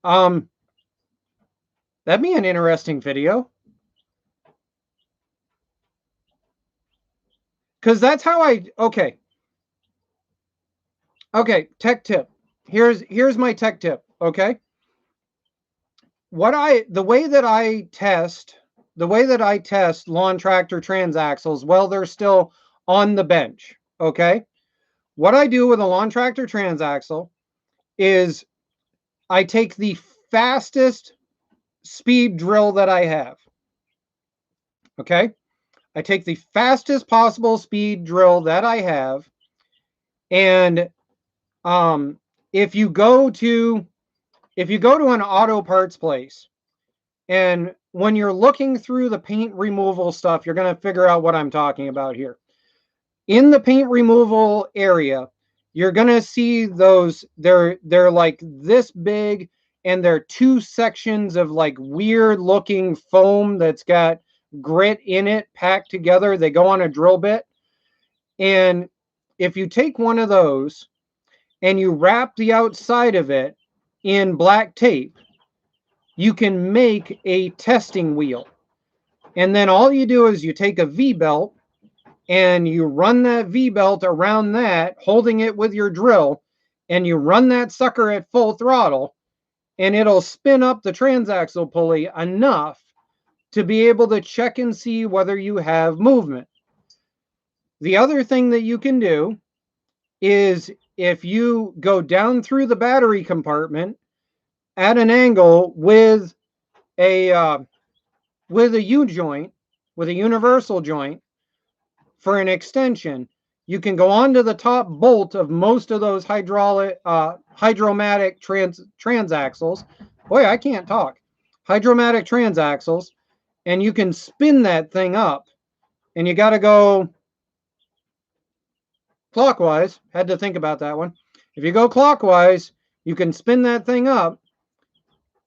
That'd be an interesting video. Because that's how okay. Okay, tech tip. Here's my tech tip, okay? The way that I test lawn tractor transaxles, well, they're still on the bench, okay? What I do with a lawn tractor transaxle is I take the fastest speed drill that I have, okay? I take the fastest possible speed drill that I have, and if you go to an auto parts place, and when you're looking through the paint removal stuff, you're going to figure out what I'm talking about here. In the paint removal area, you're going to see those, they're like this big, and they're two sections of like weird looking foam that's got grit in it packed together. They go on a drill bit. And if you take one of those and you wrap the outside of it in black tape, you can make a testing wheel. And then all you do is you take a V-belt and you run that V-belt around that, holding it with your drill, and you run that sucker at full throttle, and it'll spin up the transaxle pulley enough to be able to check and see whether you have movement. The other thing that you can do is, if you go down through the battery compartment at an angle with a U-joint, with a universal joint for an extension, you can go onto the top bolt of most of those hydromatic transaxles. Boy, I can't talk. Hydromatic transaxles, and you can spin that thing up, and you got to go clockwise. Had to think about that one. If you go clockwise, you can spin that thing up,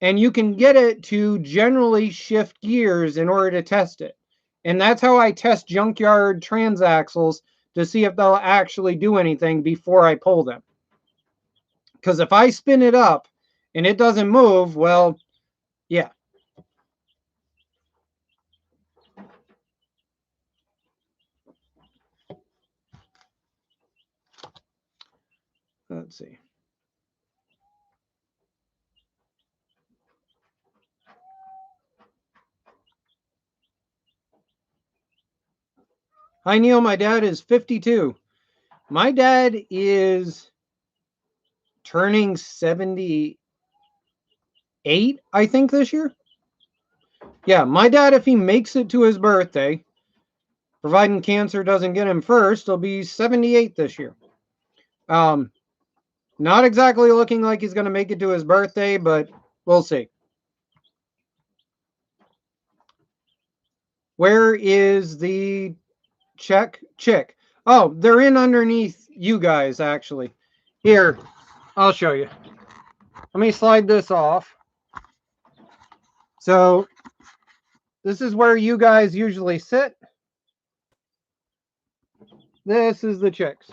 and you can get it to generally shift gears in order to test it. And that's how I test junkyard transaxles, to see if they'll actually do anything before I pull them. Because if I spin it up and it doesn't move, well, yeah. Let's see. Hi, Neil. My dad is 52. My dad is turning 78, I think, this year. Yeah, my dad, if he makes it to his birthday, providing cancer doesn't get him first, he'll be 78 this year. Not exactly looking like he's going to make it to his birthday, but we'll see. Where is the chick? Oh, they're in underneath you guys, actually. Here, I'll show you. Let me slide this off. So this is where you guys usually sit. This is the chicks.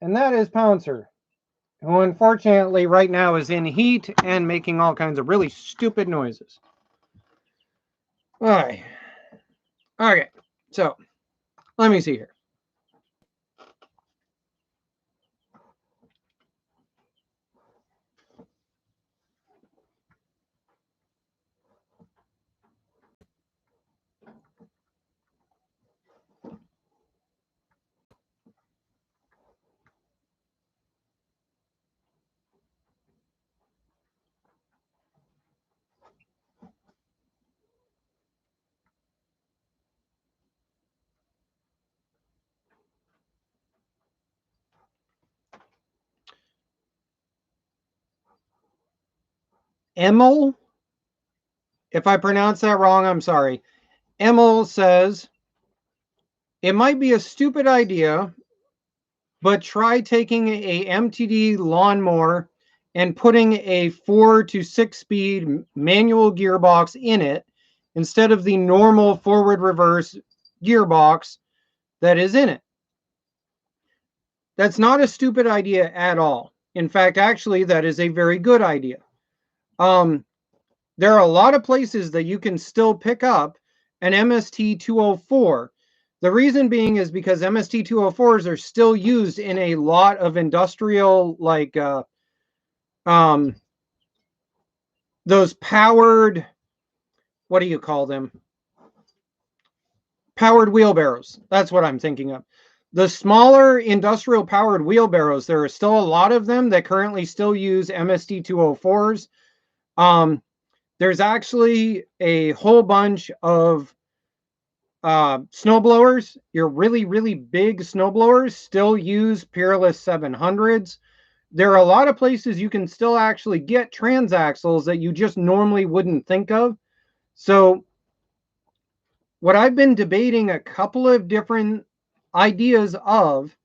And that is Pouncer, who unfortunately right now is in heat and making all kinds of really stupid noises. All right. Okay, so let me see here. Emil, if I pronounce that wrong, I'm sorry. Emil says, it might be a stupid idea, but try taking a MTD lawnmower and putting a 4 to 6 speed manual gearbox in it instead of the normal forward reverse gearbox that is in it. That's not a stupid idea at all. In fact, actually, that is a very good idea. There are a lot of places that you can still pick up an MST 204. The reason being is because MST 204s are still used in a lot of industrial, like those powered, what do you call them? Powered wheelbarrows. That's what I'm thinking of. The smaller industrial powered wheelbarrows, there are still a lot of them that currently still use MST 204s. There's actually a whole bunch of snowblowers. Your really, really big snowblowers still use Peerless 700s. There are a lot of places you can still actually get transaxles that you just normally wouldn't think of. So what I've been debating a couple of different ideas of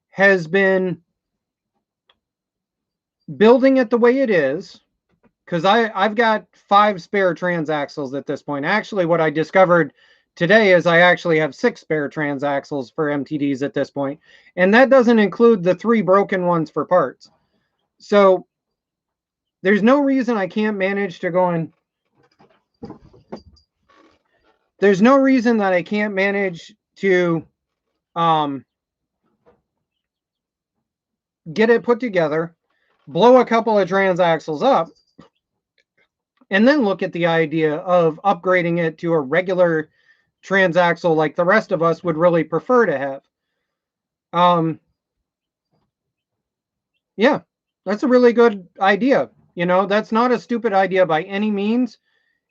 has been building it the way it is, because I've got 5 spare transaxles at this point. Actually, what I discovered today is I actually have 6 spare transaxles for MTDs at this point, and that doesn't include the 3 broken ones for parts. So there's no reason I can't manage to go in. There's no reason that I can't manage to get it put together, blow a couple of transaxles up, and then look at the idea of upgrading it to a regular transaxle like the rest of us would really prefer to have. Yeah, that's a really good idea. You know, that's not a stupid idea by any means.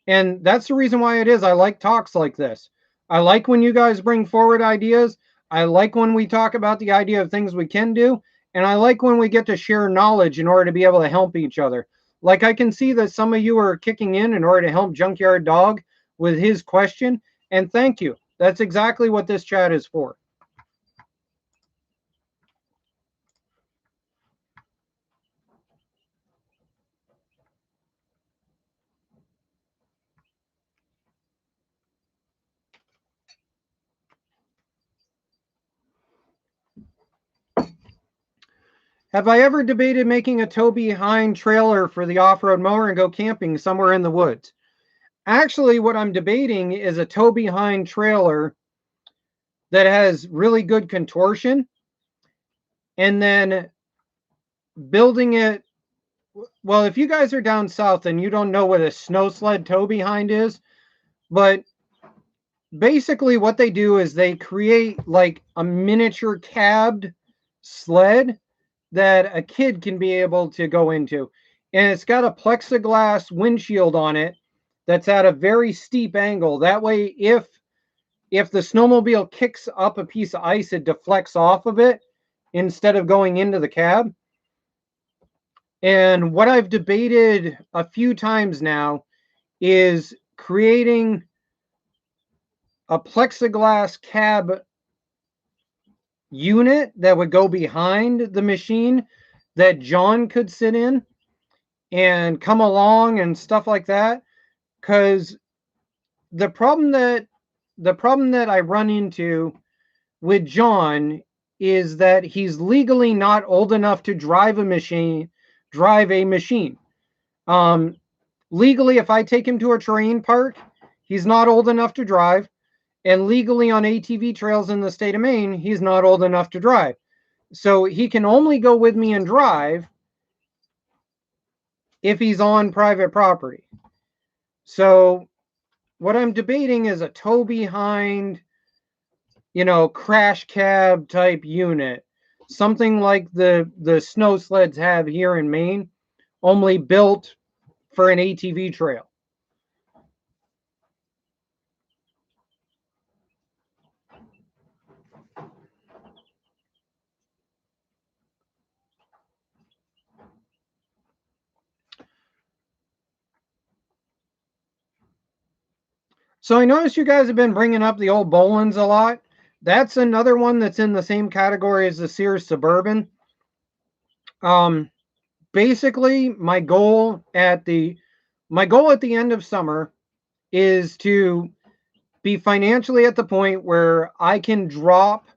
And that's the reason why it is I like talks like this. I like when you guys bring forward ideas. I like when we talk about the idea of things we can do. And I like when we get to share knowledge in order to be able to help each other. Like I can see that some of you are kicking in order to help Junkyard Dog with his question. And thank you. That's exactly what this chat is for. Have I ever debated making a tow behind trailer for the off-road mower and go camping somewhere in the woods? Actually, what I'm debating is a tow behind trailer that has really good contortion, and then building it. Well, if you guys are down south and you don't know what a snow sled tow behind is, but basically what they do is they create like a miniature cabbed sled that a kid can be able to go into. And it's got a plexiglass windshield on it that's at a very steep angle. That way, if if the snowmobile kicks up a piece of ice, it deflects off of it instead of going into the cab. And what I've debated a few times now is creating a plexiglass cab unit that would go behind the machine that John could sit in and come along and stuff like that. Because the problem that I run into with John is that he's legally not old enough to drive a machine. Legally, if I take him to a terrain park, he's not old enough to drive. And legally on ATV trails in the state of Maine, he's not old enough to drive. So he can only go with me and drive if he's on private property. So what I'm debating is a tow behind, crash cab type unit. Something like the snow sleds have here in Maine, only built for an ATV trail. So I noticed you guys have been bringing up the old Bolins a lot. That's another one that's in the same category as the Sears Suburban. Basically, my goal at the end of summer is to be financially at the point where I can drop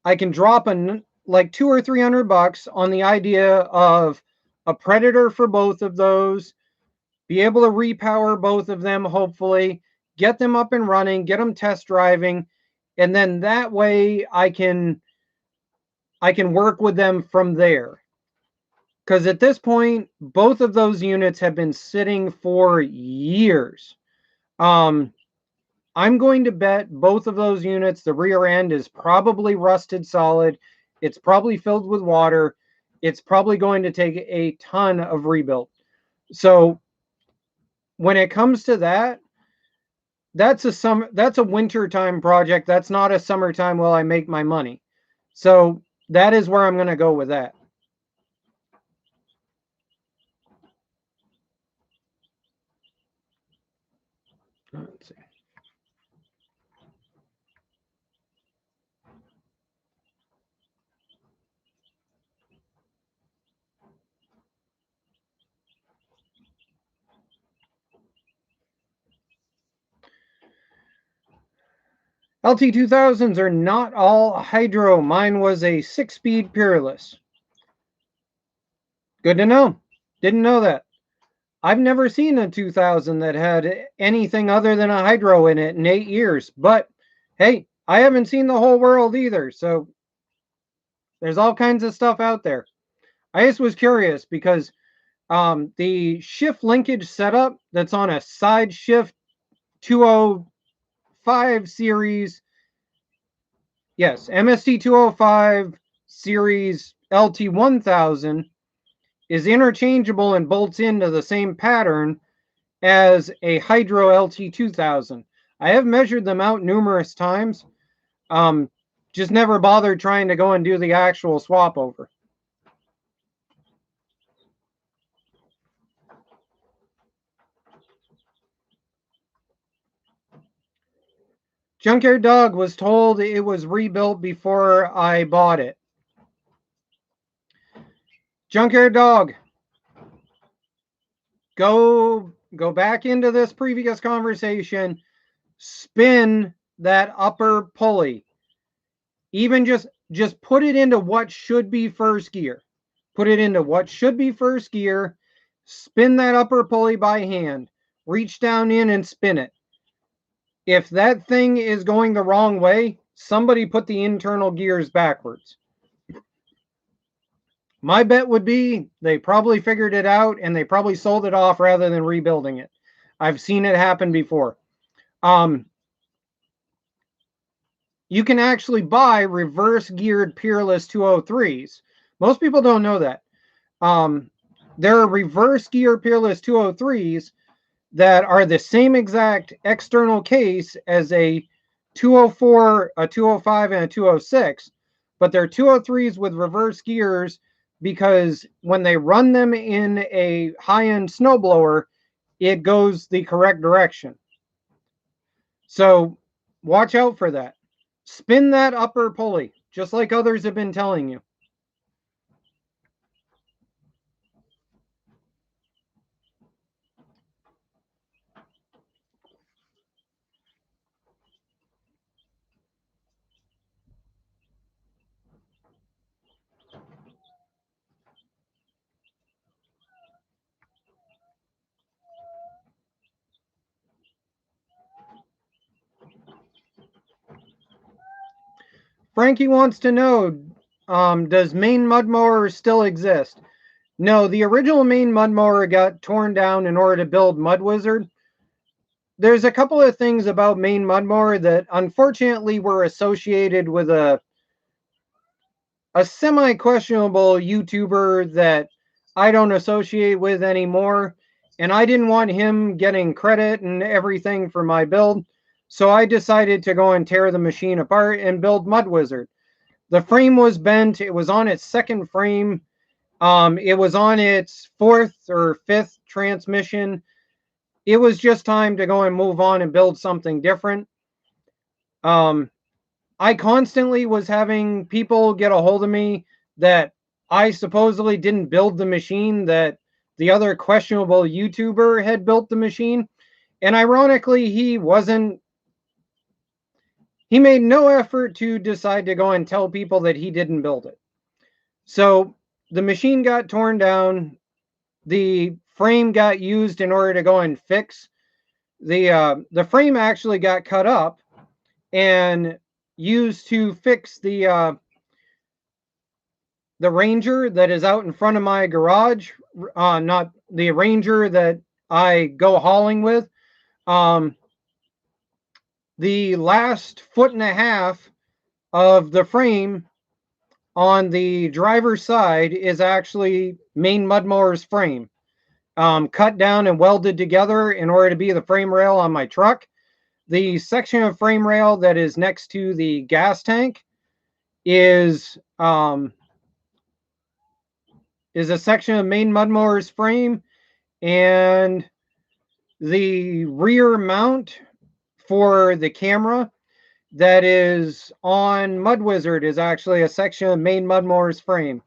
like $200 or $300 on the idea of a Predator for both of those, be able to repower both of them, hopefully, get them up and running, get them test driving, and then that way I can work with them from there. Because at this point, both of those units have been sitting for years. I'm going to bet both of those units, the rear end is probably rusted solid. It's probably filled with water. It's probably going to take a ton of rebuild. So when it comes to that, that's a wintertime project. That's not a summertime while I make my money. So that is where I'm going to go with that. Let's see. LT2000s are not all hydro. Mine was a 6-speed Peerless. Good to know. Didn't know that. I've never seen a 2000 that had anything other than a hydro in it in 8 years. But hey, I haven't seen the whole world either. So there's all kinds of stuff out there. I just was curious because the shift linkage setup that's on a side shift 205 series, yes, MST 205 series LT1000 is interchangeable and bolts into the same pattern as a Hydro LT2000. I have measured them out numerous times. Just never bothered trying to go and do the actual swap over. Junkyard Dog was told it was rebuilt before I bought it. Junkyard Dog, go back into this previous conversation. Spin that upper pulley. Even just put it into what should be first gear. Put it into what should be first gear. Spin that upper pulley by hand. Reach down in and spin it. If that thing is going the wrong way, somebody put the internal gears backwards. My bet would be they probably figured it out and they probably sold it off rather than rebuilding it. I've seen it happen before. You can actually buy reverse geared Peerless 203s. Most people don't know that. There are reverse gear Peerless 203s that are the same exact external case as a 204, a 205, and a 206, but they're 203s with reverse gears because when they run them in a high-end snowblower, it goes the correct direction. So watch out for that. Spin that upper pulley, just like others have been telling you. Frankie wants to know, does Maine mud mower still exist? No, the original Maine mud mower got torn down in order to build Mud Wizard. There's a couple of things about Maine mud mower that unfortunately were associated with a semi-questionable YouTuber that I don't associate with anymore. And I didn't want him getting credit and everything for my build. So I decided to go and tear the machine apart and build Mud Wizard. The frame was bent. It was on its second frame. It was on its fourth or fifth transmission. It was just time to go and move on and build something different. I constantly was having people get a hold of me that I supposedly didn't build the machine, that the other questionable YouTuber had built the machine. And ironically, he made no effort to decide to go and tell people that he didn't build it. So the machine got torn down. The frame got used in order to go and fix. The frame actually got cut up and used to fix the Ranger that is out in front of my garage, not the Ranger that I go hauling with. The last foot and a half of the frame on the driver's side is actually Maine mud mower's frame, cut down and welded together in order to be the frame rail on my truck. The section of frame rail that is next to the gas tank is a section of Maine mud mower's frame, and the rear mount for the camera that is on Mud Wizard is actually a section of Maine mud mower's frame.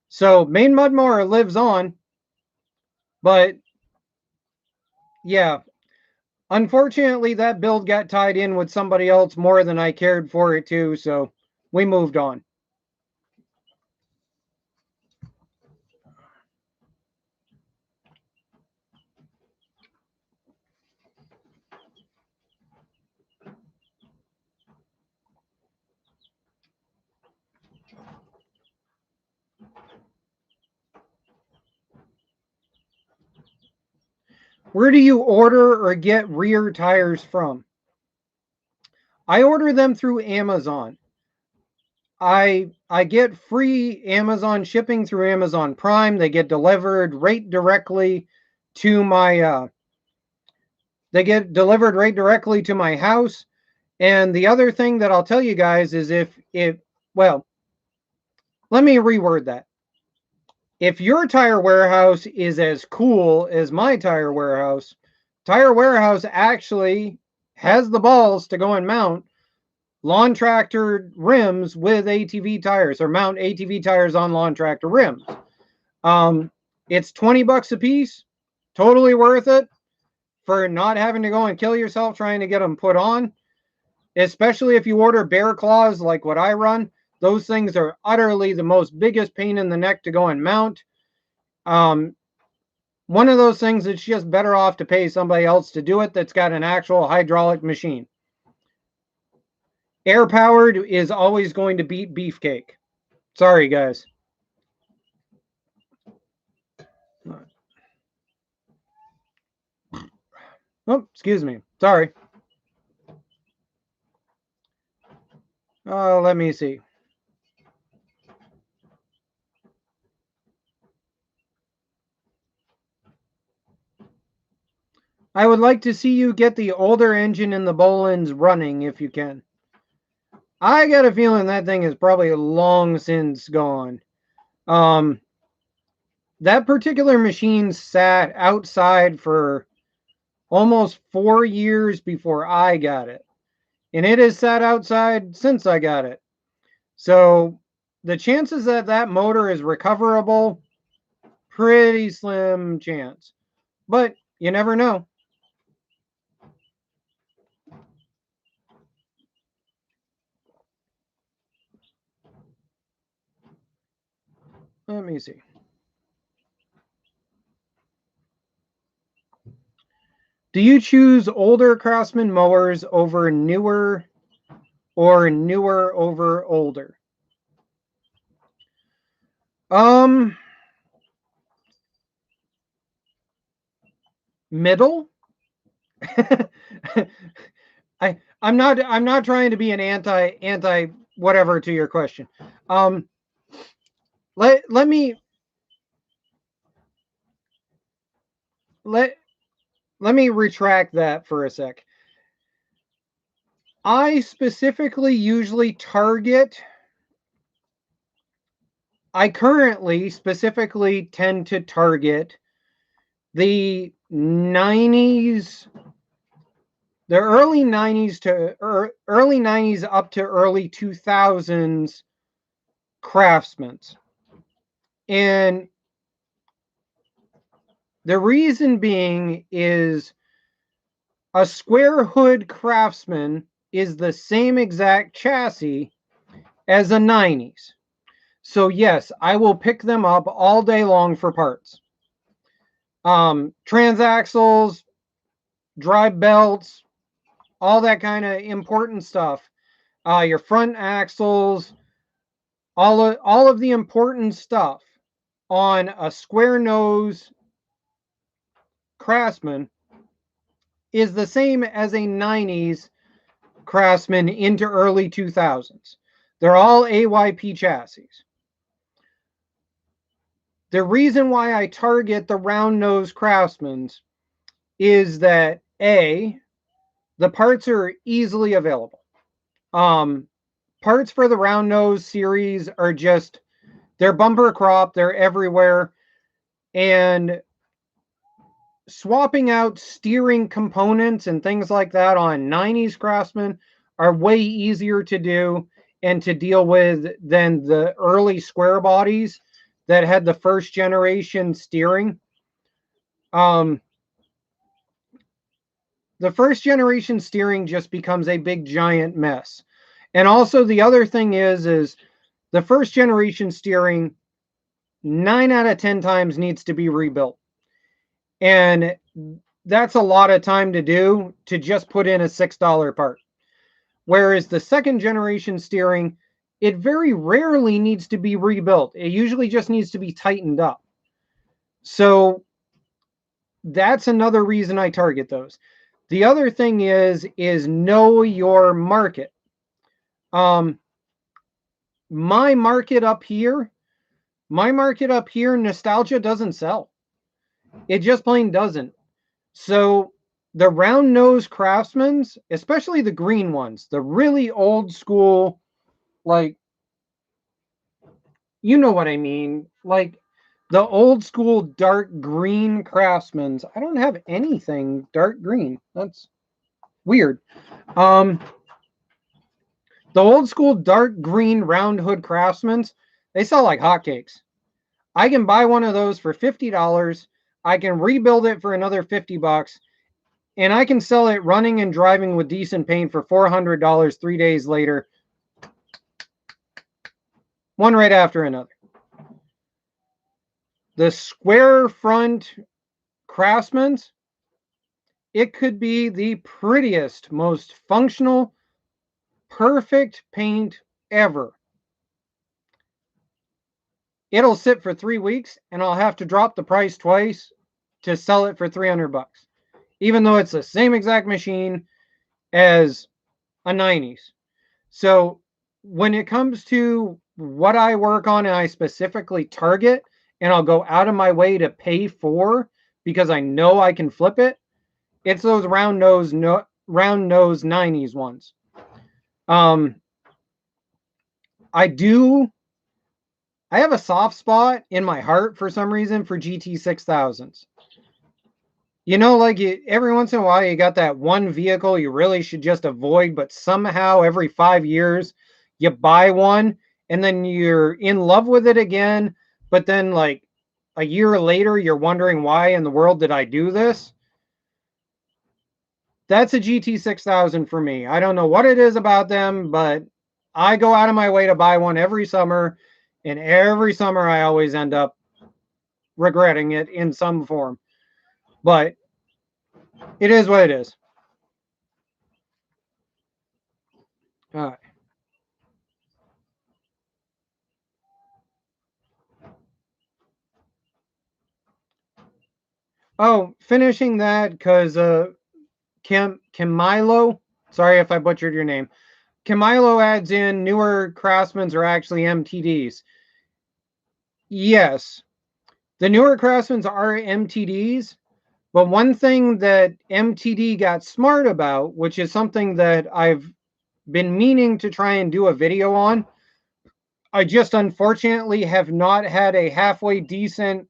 So Maine mud mower lives on, but yeah, unfortunately that build got tied in with somebody else more than I cared for it to, so we moved on. Where do you order or get rear tires from? I order them through Amazon. I get free Amazon shipping through Amazon Prime. They get delivered right directly to my house. And the other thing that I'll tell you guys is well, let me reword that. If your tire warehouse is as cool as my tire warehouse actually has the balls to go and mount lawn tractor rims with ATV tires, or mount ATV tires on lawn tractor rims. It's $20 a piece, totally worth it for not having to go and kill yourself trying to get them put on. Especially if you order bear claws like what I run, those things are utterly the most biggest pain in the neck to go and mount. One of those things that's just better off to pay somebody else to do it that's got an actual hydraulic machine. Air powered is always going to beat beefcake. Sorry, guys. Oh, excuse me. Sorry. Let me see. I would like to see you get the older engine in the Bolins running if you can. I got a feeling that thing is probably long since gone. That particular machine sat outside for almost 4 years before I got it. And it has sat outside since I got it. So the chances that that motor is recoverable, pretty slim chance. But you never know. Let me see. Do you choose older Craftsman mowers over newer or newer over older? Middle. I'm not trying to be an anti whatever to your question. Let me let let me retract that for a sec. I specifically usually target. I currently specifically tend to target the 90s, the early 90s to early 90s up to early 2000s Craftsmen. And the reason being is a square hood Craftsman is the same exact chassis as a 90s. So yes, I will pick them up all day long for parts. Transaxles, drive belts, all that kind of important stuff. Your front axles, all of the important stuff on a square nose Craftsman is the same as a 90s Craftsman into early 2000s. They're all AYP chassis. The reason why I target the round nose Craftsmans is that A, the parts are easily available. Parts for the round nose series are just, they're bumper crop, they're everywhere. And swapping out steering components and things like that on 90s Craftsman are way easier to do and to deal with than the early square bodies that had the first generation steering. The first generation steering just becomes a big giant mess. And also the other thing is the first generation steering 9 out of 10 times needs to be rebuilt. And that's a lot of time to do to just put in a $6 part. Whereas the second generation steering, it very rarely needs to be rebuilt. It usually just needs to be tightened up. So that's another reason I target those. The other thing is know your market. My market up here, nostalgia doesn't sell. It just plain doesn't. So the round nose Craftsmans, especially the green ones, the really old school, like, you know what I mean, like the old school dark green Craftsmans. I don't have anything dark green. That's weird. The old school dark green round hood Craftsmans, they sell like hotcakes. I can buy one of those for $50. I can rebuild it for another $50, and I can sell it running and driving with decent paint for $400 3 days later. One right after another. The square front Craftsman's, it could be the prettiest, most functional, perfect paint ever. It'll sit for 3 weeks, and I'll have to drop the price twice to sell it for $300, even though it's the same exact machine as a 90s. So when it comes to what I work on and I specifically target, and I'll go out of my way to pay for because I know I can flip it, It's those round nose 90s ones. I have a soft spot in my heart for some reason for GT6000s. You know, like every once in a while, you got that one vehicle you really should just avoid, but somehow every 5 years you buy one and then you're in love with it again. But then, like a year later, you're wondering why in the world did I do this? That's a GT6000 for me. I don't know what it is about them, but I go out of my way to buy one every summer. And every summer, I always end up regretting it in some form. But it is what it is. All right. Oh, finishing that because Camilo, sorry if I butchered your name. Camilo adds in newer Craftsmans are actually MTDs. Yes, the newer Craftsmans are MTDs, but one thing that MTD got smart about, which is something that I've been meaning to try and do a video on, I just unfortunately have not had a halfway decent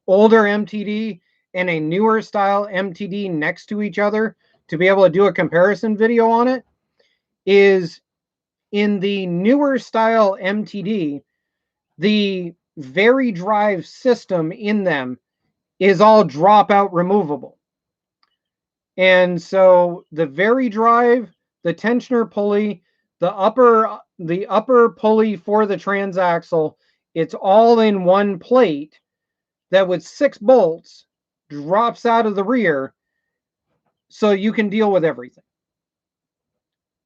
older MTD and a newer style MTD next to each other to be able to do a comparison video on it. Is in the newer style MTD, the Very Drive system in them is all dropout removable. And so the Very Drive, the tensioner pulley, the upper pulley for the transaxle, it's all in one plate that with 6 bolts drops out of the rear so you can deal with everything,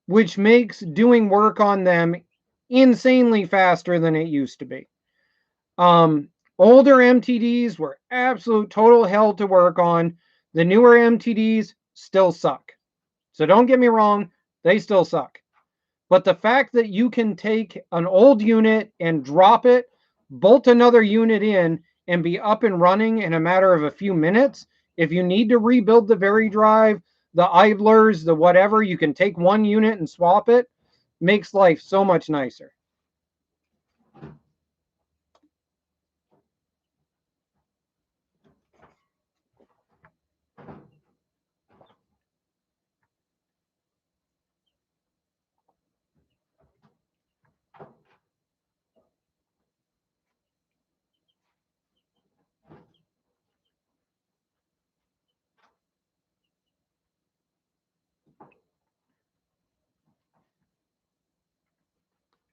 which makes doing work on them insanely faster than it used to be. Older MTDs were absolute total hell to work on. The newer MTDs still suck. So don't get me wrong, they still suck. But the fact that you can take an old unit and drop it, bolt another unit in, and be up and running in a matter of a few minutes, if you need to rebuild the Very Drive, the idlers, the whatever, you can take one unit and swap it, makes life so much nicer.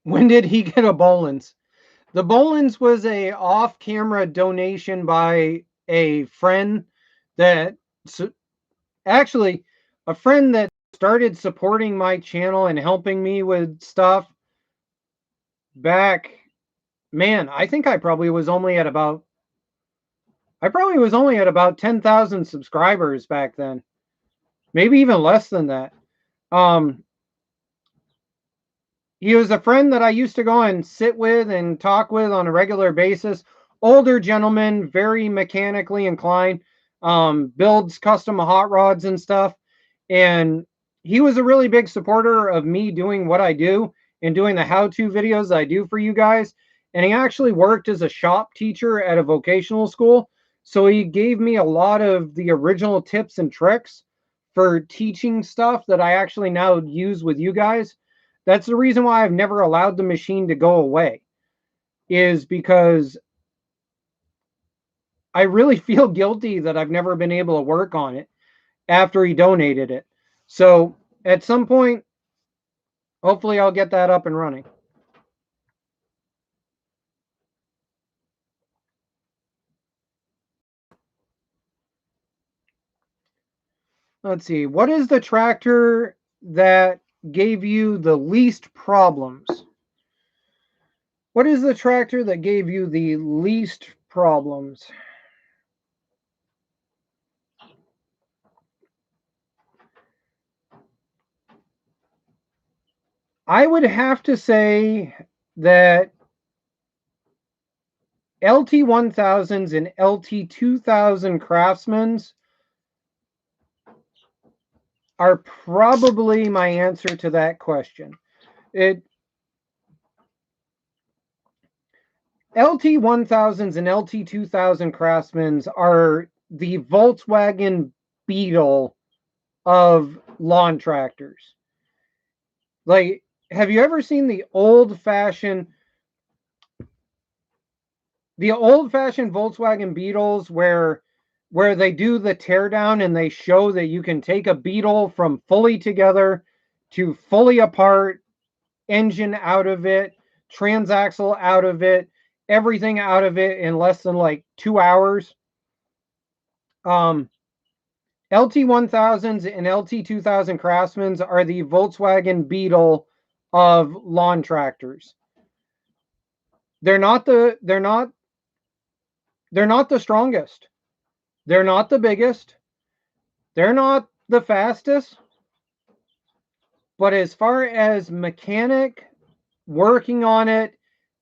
When did he get a Bolins? The Bolins was a off-camera donation by a friend that actually a friend that started supporting my channel and helping me with stuff back. Man, I think I probably was only at about 10,000 subscribers back then. Maybe even less than that. He was a friend that I used to go and sit with and talk with on a regular basis. Older gentleman, very mechanically inclined, builds custom hot rods and stuff. And he was a really big supporter of me doing what I do and doing the how-to videos I do for you guys. And he actually worked as a shop teacher at a vocational school. So he gave me a lot of the original tips and tricks for teaching stuff that I actually now use with you guys. That's the reason why I've never allowed the machine to go away, is because I really feel guilty that I've never been able to work on it after he donated it. So at some point, hopefully I'll get that up and running. Let's see. What is the tractor that gave you the least problems? What is the tractor that gave you the least problems? I would have to say that LT1000s and LT2000 Craftsmans are probably my answer to that question. LT1000s and LT2000 Craftsmans are the Volkswagen Beetle of lawn tractors. Like, have you ever seen the old-fashioned Volkswagen Beetles where they do the teardown and they show that you can take a Beetle from fully together to fully apart, engine out of it, transaxle out of it, everything out of it in less than like 2 hours? LT1000s and LT2000 Craftsmans are the Volkswagen Beetle of lawn tractors. They're not the strongest. They're not the biggest. They're not the fastest. But as far as mechanic working on it,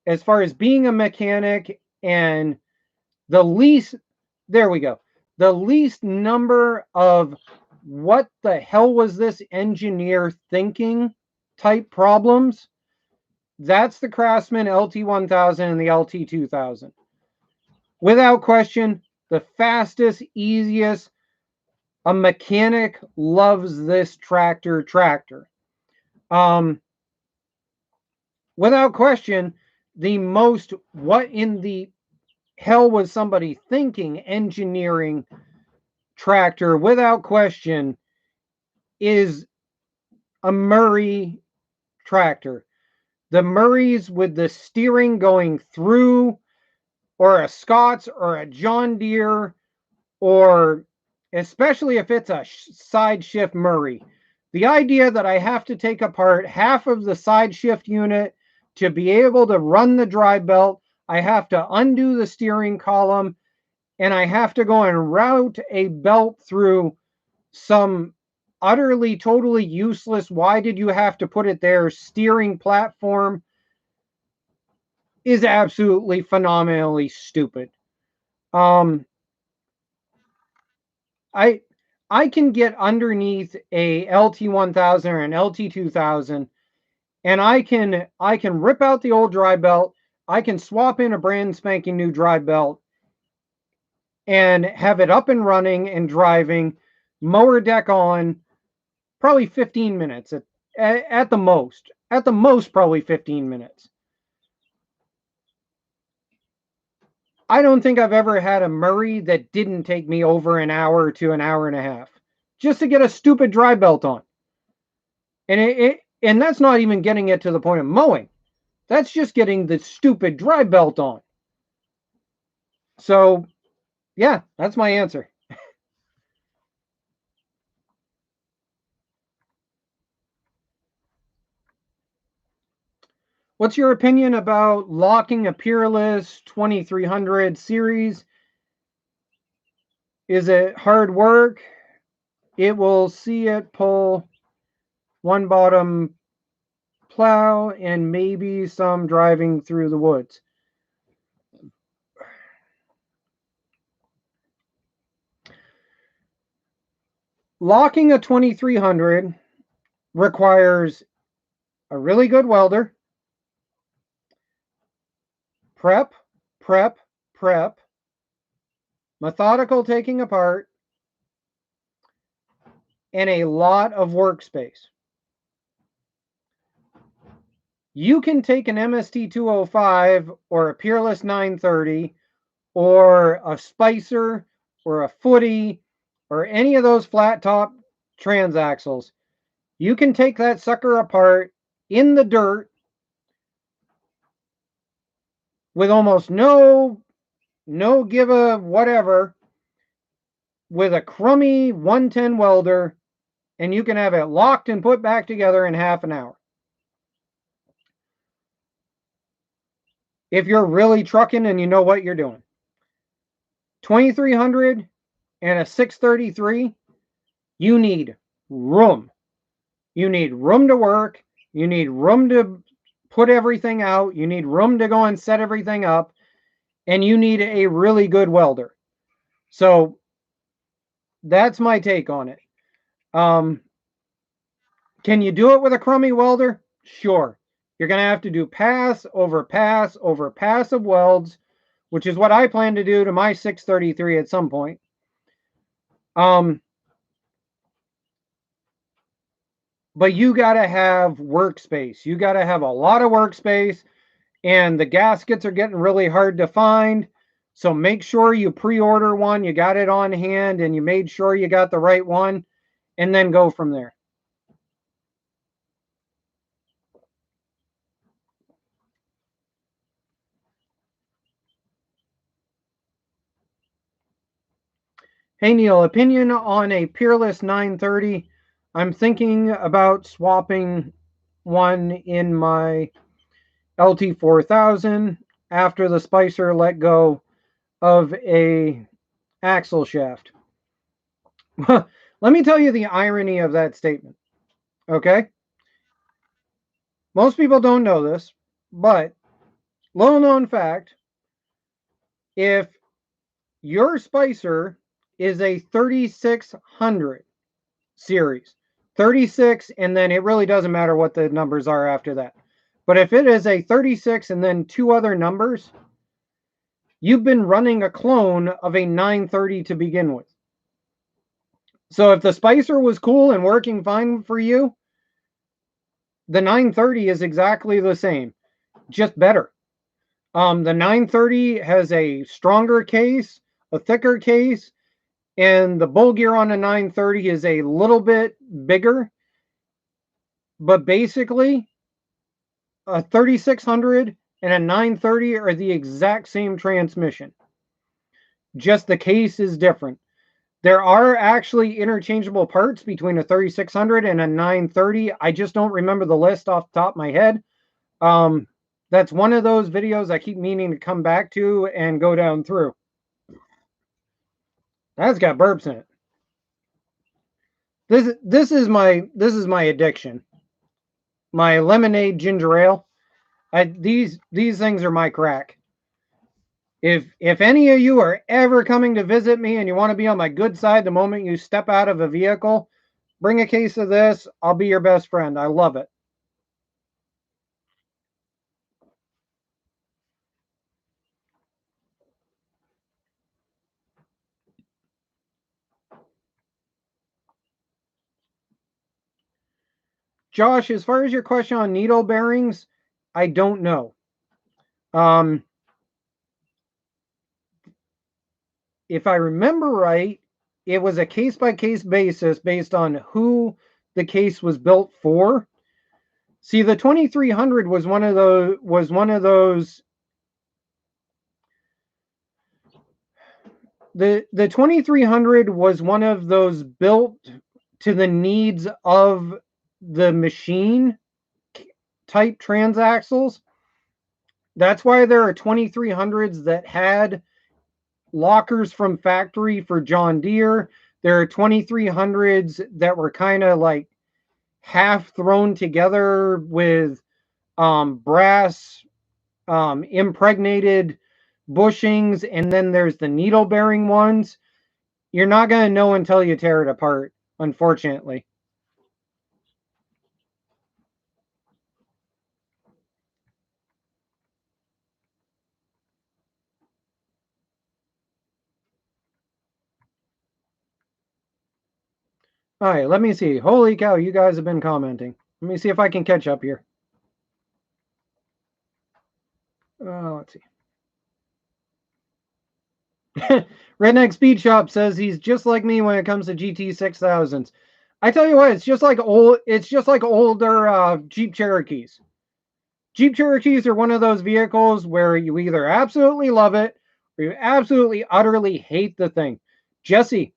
as far as being a mechanic, and the least number of what the hell was this engineer thinking type problems, that's the Craftsman LT1000 and the LT2000. Without question, the fastest, easiest. A mechanic loves this tractor. Without question, the most what in the hell was somebody thinking engineering tractor, without question, is a Murray tractor. The Murrays with the steering going through, or a Scott's or a John Deere, or especially if it's a side shift Murray. The idea that I have to take apart half of the side shift unit to be able to run the drive belt, I have to undo the steering column, and I have to go and route a belt through some utterly, totally useless, why did you have to put it there, steering platform, is absolutely phenomenally stupid. I can get underneath a LT1000 or an LT2000, and I can rip out the old drive belt. I can swap in a brand spanking new drive belt and have it up and running and driving, mower deck on, probably 15 minutes at the most. At the most, probably 15 minutes. I don't think I've ever had a Murray that didn't take me over an hour to an hour and a half just to get a stupid dry belt on. And that's not even getting it to the point of mowing. That's just getting the stupid dry belt on. So, yeah, that's my answer. What's your opinion about locking a Peerless 2300 series? Is it hard work? It will see it pull one bottom plow and maybe some driving through the woods. Locking a 2300 requires a really good welder, prep, methodical taking apart, and a lot of workspace. You can take an MST 205 or a Peerless 930 or a Spicer or a Footy or any of those flat top transaxles. You can take that sucker apart in the dirt with almost no give a whatever, with a crummy 110 welder, and you can have it locked and put back together in half an hour. If you're really trucking and you know what you're doing. 2300 and a 633, you need room. You need room to work. You need room to put everything out. You need room to go and set everything up. And you need a really good welder. So that's my take on it. Can you do it with a crummy welder? Sure. You're going to have to do pass over pass over pass of welds, which is what I plan to do to my 633 at some point. But you got to have workspace. You got to have a lot of workspace, and the gaskets are getting really hard to find. So make sure you pre-order one, you got it on hand, and you made sure you got the right one, and then go from there. Hey Neil, opinion on a Peerless 930. I'm thinking about swapping one in my LT4000 after the Spicer let go of a axle shaft. Let me tell you the irony of that statement. Okay? Most people don't know this, but little known fact, if your Spicer is a 3600 series, 36, and then it really doesn't matter what the numbers are after that. But if it is a 36 and then two other numbers, you've been running a clone of a 930 to begin with. So if the Spicer was cool and working fine for you, the 930 is exactly the same, just better. The 930 has a stronger case, a thicker case, and the bull gear on a 930 is a little bit bigger. But basically, a 3600 and a 930 are the exact same transmission. Just the case is different. There are actually interchangeable parts between a 3600 and a 930. I just don't remember the list off the top of my head. That's one of those videos I keep meaning to come back to and go down through. That's got burps in it. This is my addiction. My lemonade ginger ale. These things are my crack. If any of you are ever coming to visit me and you want to be on my good side the moment you step out of a vehicle, bring a case of this. I'll be your best friend. I love it. Josh, as far as your question on needle bearings, I don't know. If I remember right, it was a case by case basis based on who the case was built for. See, the 2300 was one of those. The 2300 was one of those built to the needs of the machine type transaxles. That's why there are 2300s that had lockers from factory for John Deere. There are 2300s that were kind of like half thrown together with brass impregnated bushings, and then there's the needle bearing ones. You're not going to know until you tear it apart, unfortunately. All right, let me see. Holy cow, you guys have been commenting. Let me see if I can catch up here. Let's see. Redneck Speed Shop says he's just like me when it comes to GT 6000s. I tell you what, it's just like older Jeep Cherokees. Jeep Cherokees are one of those vehicles where you either absolutely love it or you absolutely utterly hate the thing. Jesse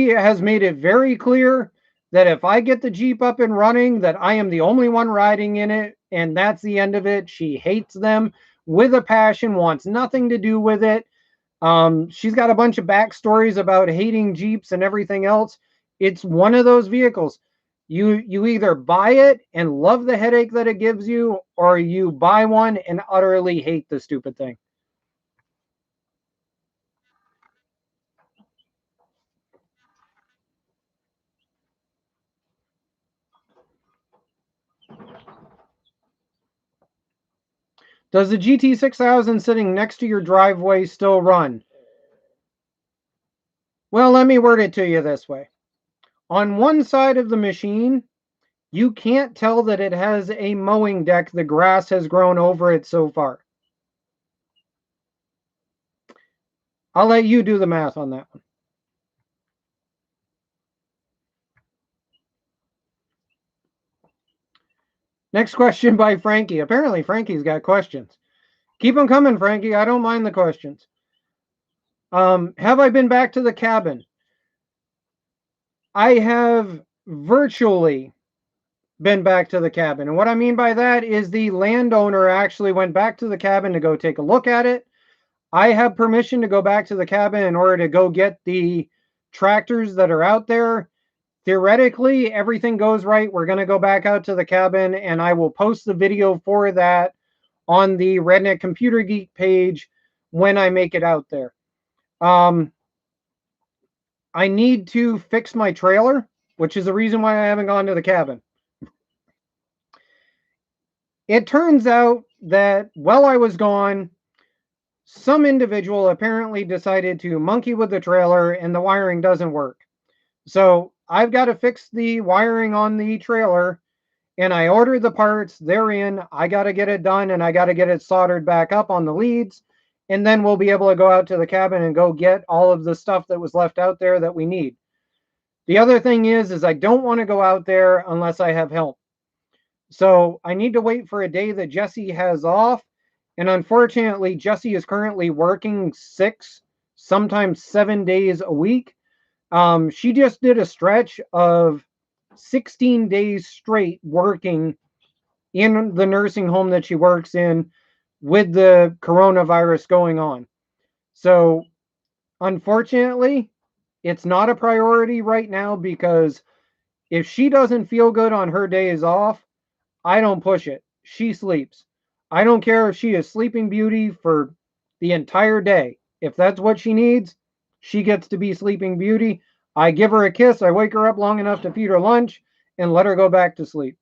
has made it very clear that if I get the Jeep up and running, that I am the only one riding in it, and that's the end of it. She hates them with a passion, wants nothing to do with it. She's got a bunch of backstories about hating Jeeps and everything else. It's one of those vehicles. You either buy it and love the headache that it gives you, or you buy one and utterly hate the stupid thing. Does the GT6000 sitting next to your driveway still run? Well, let me word it to you this way. On one side of the machine, you can't tell that it has a mowing deck. The grass has grown over it so far. I'll let you do the math on that one. Next question by Frankie. Apparently, Frankie's got questions. Keep them coming, Frankie. I don't mind the questions. Have I been back to the cabin? I have virtually been back to the cabin. And what I mean by that is the landowner actually went back to the cabin to go take a look at it. I have permission to go back to the cabin in order to go get the tractors that are out there. Theoretically, everything goes right. We're going to go back out to the cabin, and I will post the video for that on the Redneck Computer Geek page when I make it out there. I need to fix my trailer, which is the reason why I haven't gone to the cabin. It turns out that while I was gone, some individual apparently decided to monkey with the trailer and the wiring doesn't work. So I've got to fix the wiring on the trailer, and I ordered the parts. They're in. I got to get it done, and I got to get it soldered back up on the leads, and then we'll be able to go out to the cabin and go get all of the stuff that was left out there that we need. The other thing is I don't want to go out there unless I have help. So I need to wait for a day that Jesse has off. And unfortunately, Jesse is currently working 6, sometimes 7 days a week. She just did a stretch of 16 days straight working in the nursing home that she works in with the coronavirus going on. So unfortunately, it's not a priority right now, because if she doesn't feel good on her days off, I don't push it. She sleeps. I don't care if she is Sleeping Beauty for the entire day. If that's what she needs, she gets to be Sleeping Beauty. I give her a kiss, I wake her up long enough to feed her lunch, and let her go back to sleep.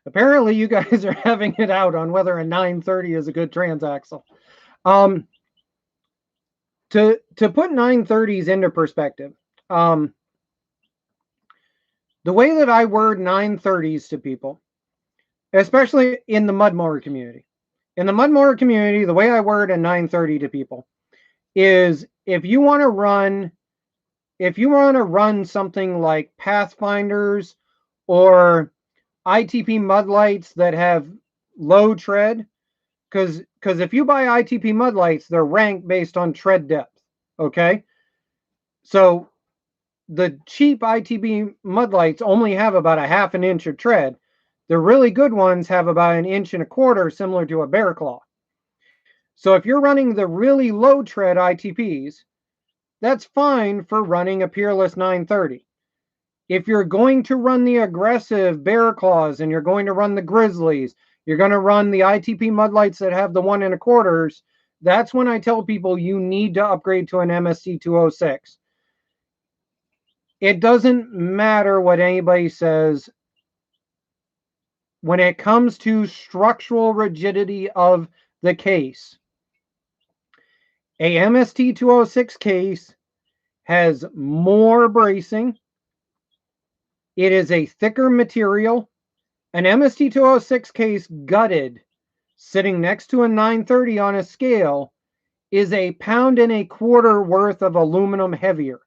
Apparently, you guys are having it out on whether a 930 is a good transaxle. To put 930s into perspective, the way that I word 930s to people, especially in the mud mower community, the way I word a 930 to people is if you want to run something like Pathfinders or ITP mud lights that have low tread, because if you buy ITP mud lights, they're ranked based on tread depth. Okay, so the cheap ITP mud lights only have about a half an inch of tread. The really good ones have about 1.25 inches, similar to a bear claw. So if you're running the really low tread ITPs, that's fine for running a Peerless 930. If you're going to run the aggressive bear claws and you're going to run the grizzlies, you're going to run the ITP mud lights that have the 1 1/4, that's when I tell people you need to upgrade to an MST 206. It doesn't matter what anybody says when it comes to structural rigidity of the case. A MST 206 case has more bracing. It is a thicker material. An MST 206 case gutted, sitting next to a 930 on a scale, is 1.25 pounds worth of aluminum heavier.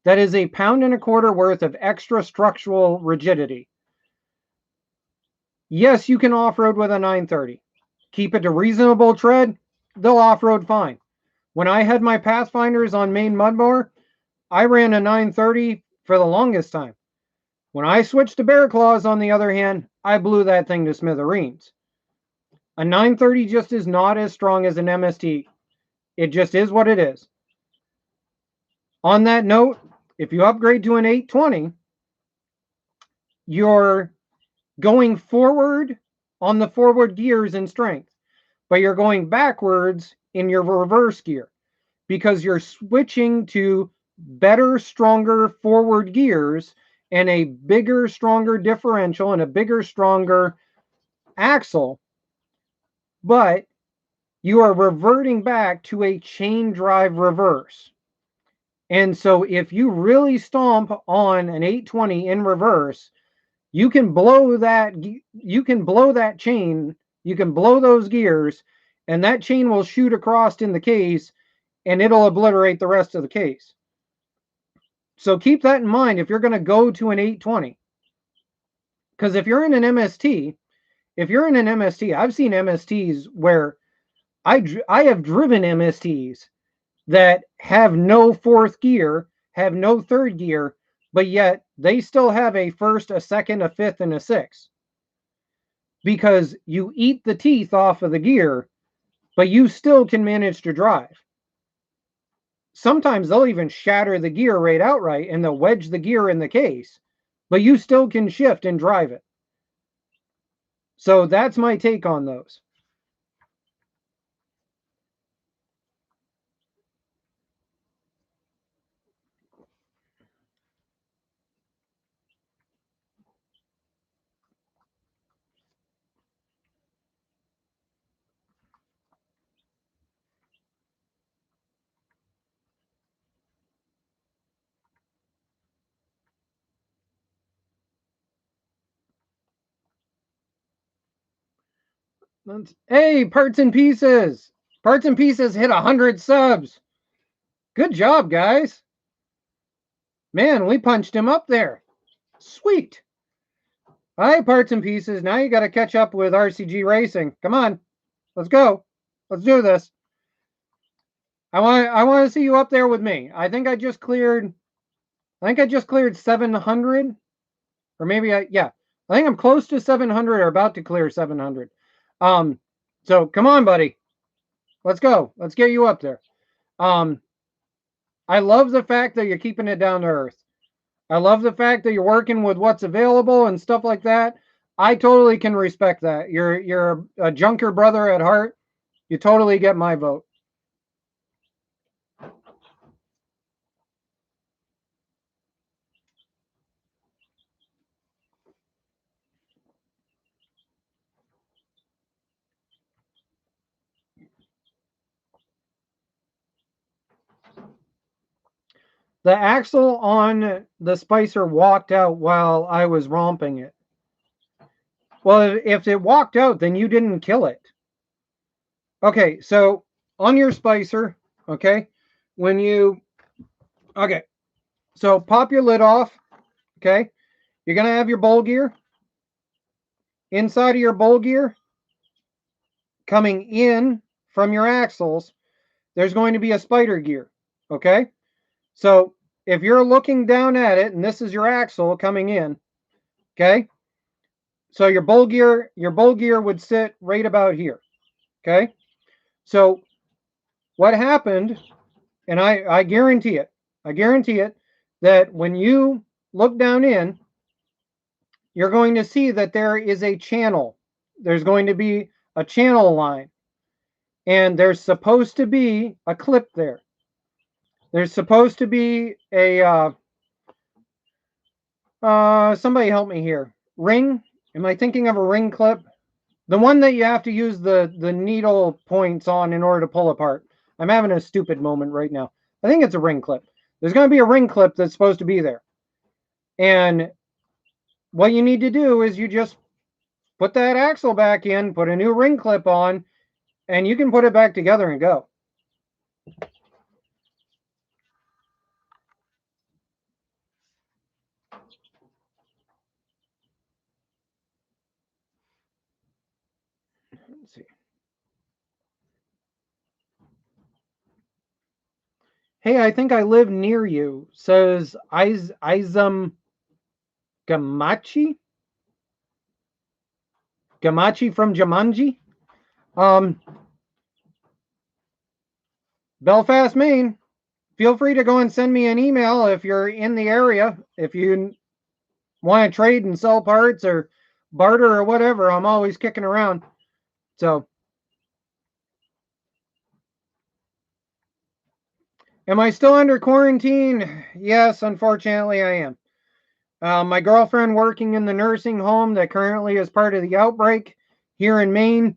That is 1.25 pounds worth of extra structural rigidity. Yes, you can off-road with a 930. Keep it to reasonable tread, they'll off-road fine. When I had my Pathfinders on main mud mower, I ran a 930 for the longest time. When I switched to bear claws, on the other hand, I blew that thing to smithereens. A 930 just is not as strong as an MST. It just is what it is. On that note, if you upgrade to an 820, you're going forward on the forward gears in strength, but you're going backwards in your reverse gear because you're switching to better, stronger forward gears and a bigger, stronger differential and a bigger, stronger axle, but you are reverting back to a chain drive reverse. And so if you really stomp on an 820 in reverse, you can blow that chain, you can blow those gears, and that chain will shoot across in the case and it'll obliterate the rest of the case. So keep that in mind if you're going to go to an 820. Because if you're in an MST, I've seen MSTs where I have driven MSTs that have no fourth gear, have no third gear, but yet they still have a first, a second, a fifth, and a sixth. Because you eat the teeth off of the gear, but you still can manage to drive. Sometimes they'll even shatter the gear right outright and they'll wedge the gear in the case, but you still can shift and drive it. So that's my take on those. Hey, Parts and Pieces! Parts and Pieces hit 100 subs. Good job, guys. Man, we punched him up there. Sweet. All right, Parts and Pieces. Now you got to catch up with RCG Racing. Come on. Let's go. Let's do this. I want to see you up there with me. I think I just cleared 700, or maybe I think I'm close to 700 or about to clear 700. So come on, buddy. Let's go. Let's get you up there. I love the fact that you're keeping it down to earth. I love the fact that you're working with what's available and stuff like that. I totally can respect that. You're a junker brother at heart. You totally get my vote. The axle on the Spicer walked out while I was romping it. Well, if it walked out, then you didn't kill it. Okay, so on your Spicer, okay, so pop your lid off, okay? You're going to have your bowl gear. Inside of your bowl gear, coming in from your axles, there's going to be a spider gear, okay? So if you're looking down at it, and this is your axle coming in, okay? So your bowl gear would sit right about here, okay? So what happened, and I guarantee it, that when you look down in, you're going to see that there is a channel. There's going to be a channel line, and there's supposed to be a clip there. There's supposed to be a somebody help me here. Ring? Am I thinking of a ring clip? The one that you have to use the needle points on in order to pull apart. I'm having a stupid moment right now. I think it's a ring clip. There's going to be a ring clip that's supposed to be there. And what you need to do is you just put that axle back in, put a new ring clip on, and you can put it back together and go. Let's see. Hey, I think I live near you, says Izum Gamachi. Gamachi from Jumanji. Belfast, Maine. Feel free to go and send me an email if you're in the area. If you want to trade and sell parts or barter or whatever, I'm always kicking around. So, am I still under quarantine? Yes, unfortunately, I am. My girlfriend working in the nursing home that currently is part of the outbreak here in Maine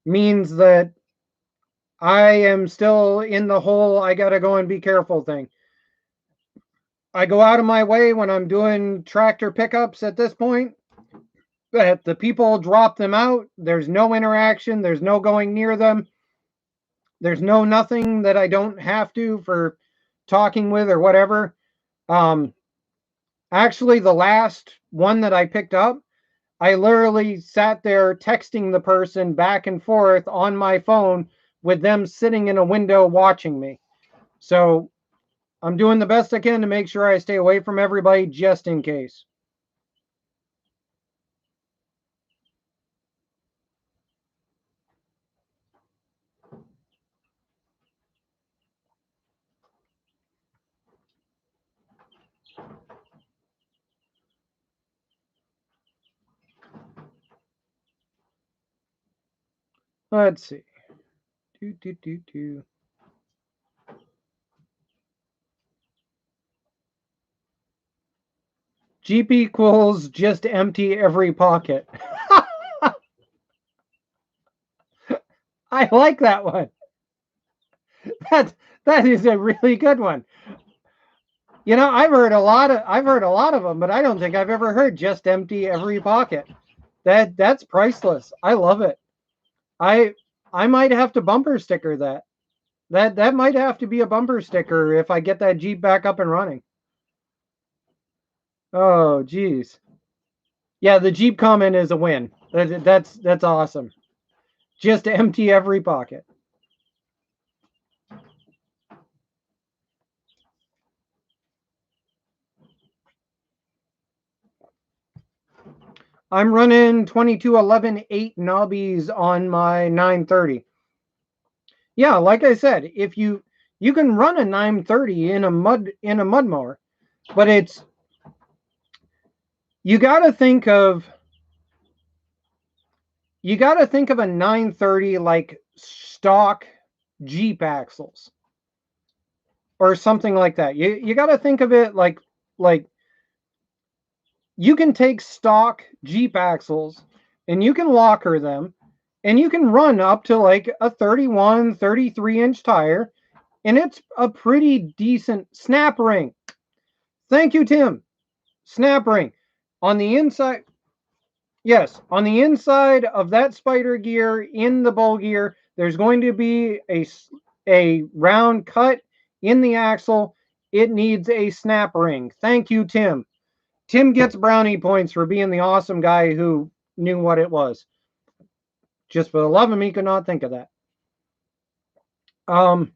means that I am still in the whole I gotta go and be careful thing. I go out of my way when I'm doing tractor pickups at this point that the people drop them out. There's no interaction, there's no going near them. There's no nothing that I don't have to for talking with or whatever. Um, Actually, the last one that I picked up, I literally sat there texting the person back and forth on my phone with them sitting in a window watching me. So I'm doing the best I can to make sure I stay away from everybody just in case. Let's see. Jeep equals just empty every pocket. I like that one. That is a really good one. You know, I've heard a lot of them, but I don't think I've ever heard just empty every pocket. That's priceless. I love it. I I might have to bumper sticker that. That might have to be a bumper sticker if I get that Jeep back up and running. Oh, geez. Yeah, the Jeep comment is a win. That's awesome. Just empty every pocket. I'm running 2211 8 knobbies on my 930. Yeah, like I said, if you can run a 930 in a mud mower, but it's you got to think of you got to think of a 930 like stock Jeep axles or something like that. You got to think of it like you can take stock Jeep axles and you can locker them and you can run up to like a 31, 33-inch tire and it's a pretty decent snap ring. Thank you, Tim. Snap ring. On the inside, yes, on the inside of that spider gear in the bull gear, there's going to be a round cut in the axle. It needs a snap ring. Thank you, Tim. Tim gets brownie points for being the awesome guy who knew what it was. Just for the love of me, could not think of that. Um,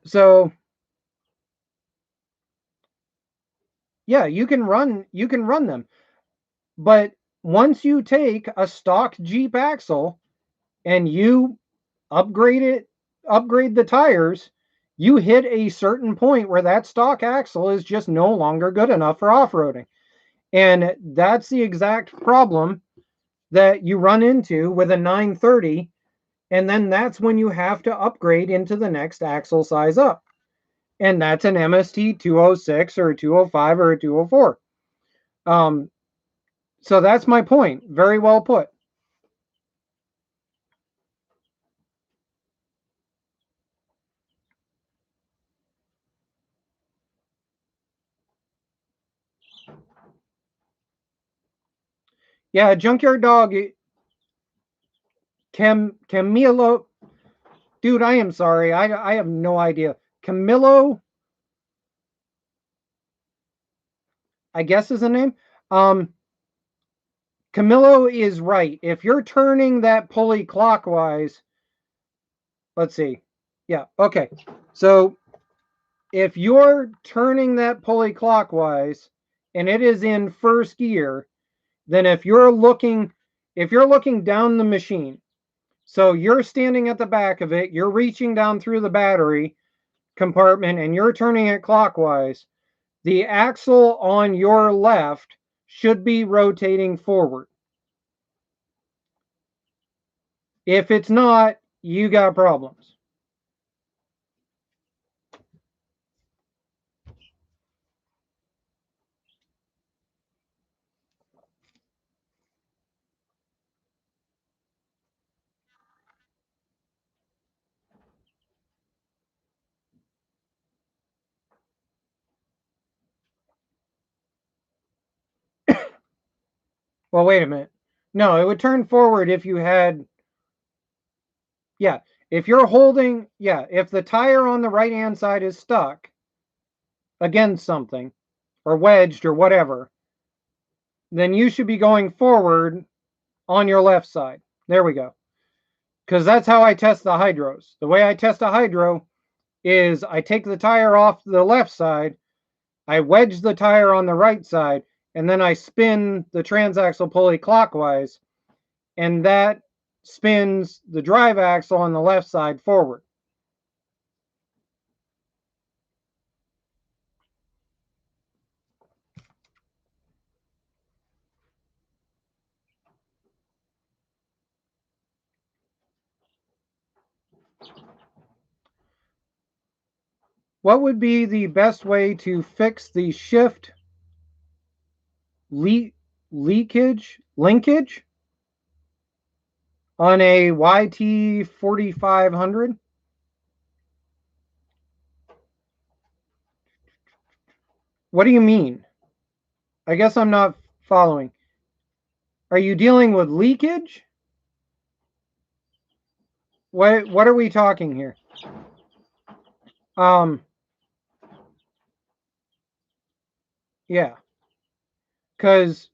so yeah, you can run them. But once you take a stock Jeep axle and you upgrade the tires, you hit a certain point where that stock axle is just no longer good enough for off-roading. And that's the exact problem that you run into with a 930. And then that's when you have to upgrade into the next axle size up. And that's an MST 206 or a 205 or a 204. So that's my point. Very well put. Yeah, Junkyard Dog, Camilo. Dude, I am sorry. I have no idea. Camilo, I guess is the name. Camilo is right. If you're turning that pulley clockwise, let's see. Yeah, okay. So if you're turning that pulley clockwise and it is in first gear, then if you're looking down the machine So you're standing at the back of it, you're reaching down through the battery compartment, and you're turning it clockwise. The axle on your left should be rotating forward. If it's not, you got problems. Well, wait a minute. No, it would turn forward if you had, yeah, if you're holding, yeah, if the tire on the right-hand side is stuck against something or wedged or whatever, then you should be going forward on your left side. There we go. Because that's how I test the hydros. The way I test a hydro is I take the tire off the left side, I wedge the tire on the right side, and then I spin the transaxle pulley clockwise, and that spins the drive axle on the left side forward. What would be the best way to fix the shift linkage on a YT 4500? What do you mean? I guess I'm not following. Are you dealing with leakage? What are we talking here? Yeah. Cuz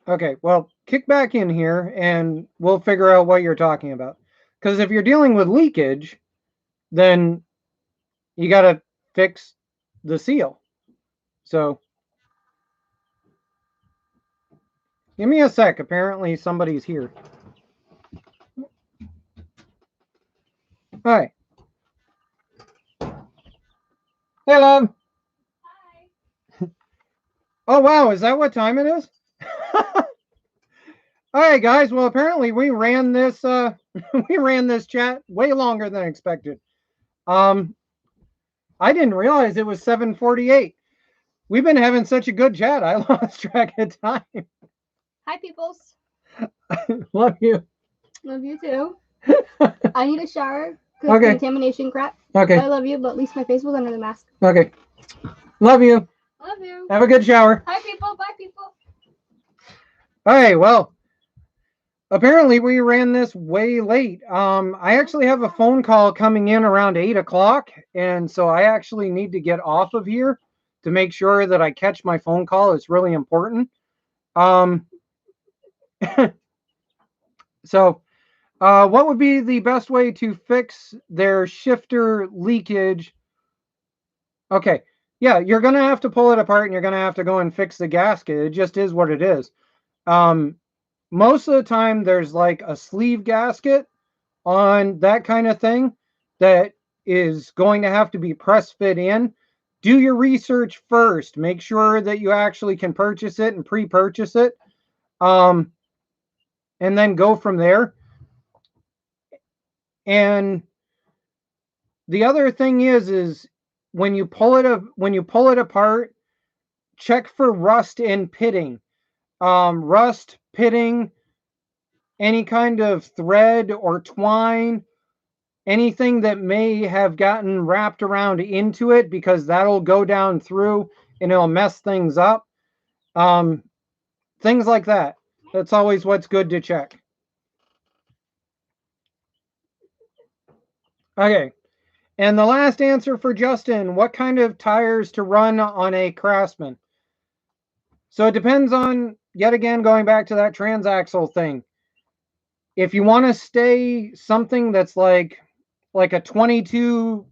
okay, well, kick back in here and we'll figure out what you're talking about. Cuz if you're dealing with leakage, then you got to fix the seal. So give me a sec. Apparently somebody's here. Hi. Hey, love. Hi. Oh, wow. Is that what time it is? All right, guys. Well, apparently we ran this we ran this chat way longer than expected. I didn't realize it was 7:48. We've been having such a good chat. I lost track of time. Hi, peoples. Love you. Love you too. I need a shower. Okay. Contamination crap. Okay. I love you, but at least my face was under the mask. Okay. Love you. Love you. Have a good shower. Hi, people. Bye, people. All right. Well, apparently we ran this way late. I actually have a phone call coming in around 8 o'clock, and so I actually need to get off of here to make sure that I catch my phone call. It's really important. So what would be the best way to fix their shifter leakage? Okay. Yeah, you're going to have to pull it apart and you're going to have to go and fix the gasket. It just is what it is. Most of the time, there's like a sleeve gasket on that kind of thing that is going to have to be press fit in. Do your research first. Make sure that you actually can purchase it and pre-purchase it. And then go from there. And the other thing is when you pull it apart, check for rust and pitting. Rust, pitting, any kind of thread or twine, anything that may have gotten wrapped around into it, because that'll go down through and it'll mess things up. Things like that. That's always what's good to check. Okay. And the last answer for Justin, what kind of tires to run on a Craftsman? So it depends on, yet again, going back to that transaxle thing. If you want to stay something that's like a 22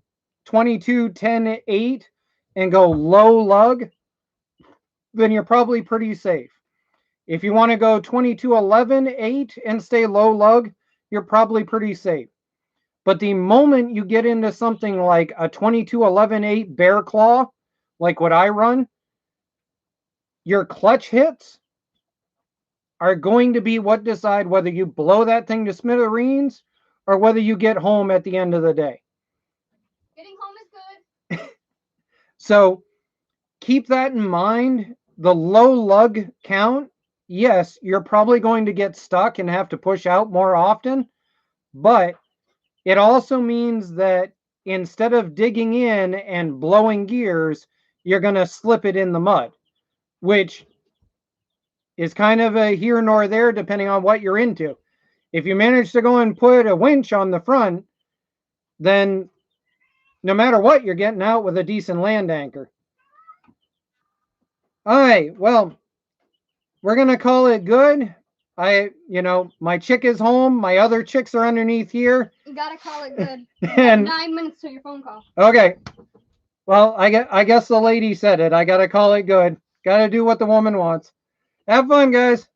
10 8, and go low lug, then you're probably pretty safe. If you want to go 22-11-8 and stay low lug, you're probably pretty safe. But the moment you get into something like a 22-11-8 bear claw, like what I run, your clutch hits are going to be what decide whether you blow that thing to smithereens or whether you get home at the end of the day. Getting home is good. So keep that in mind. The low lug count, yes, you're probably going to get stuck and have to push out more often, but it also means that instead of digging in and blowing gears, you're going to slip it in the mud, which is kind of a here nor there depending on what you're into. If you manage to go and put a winch on the front, then no matter what, you're getting out with a decent land anchor. All right, well, we're going to call it good. My chick is home. My other chicks are underneath here. You gotta call it good. And 9 minutes till your phone call. okay. Well, I guess the lady said it. I got to call it good. Got to do what the woman wants. Have fun, guys.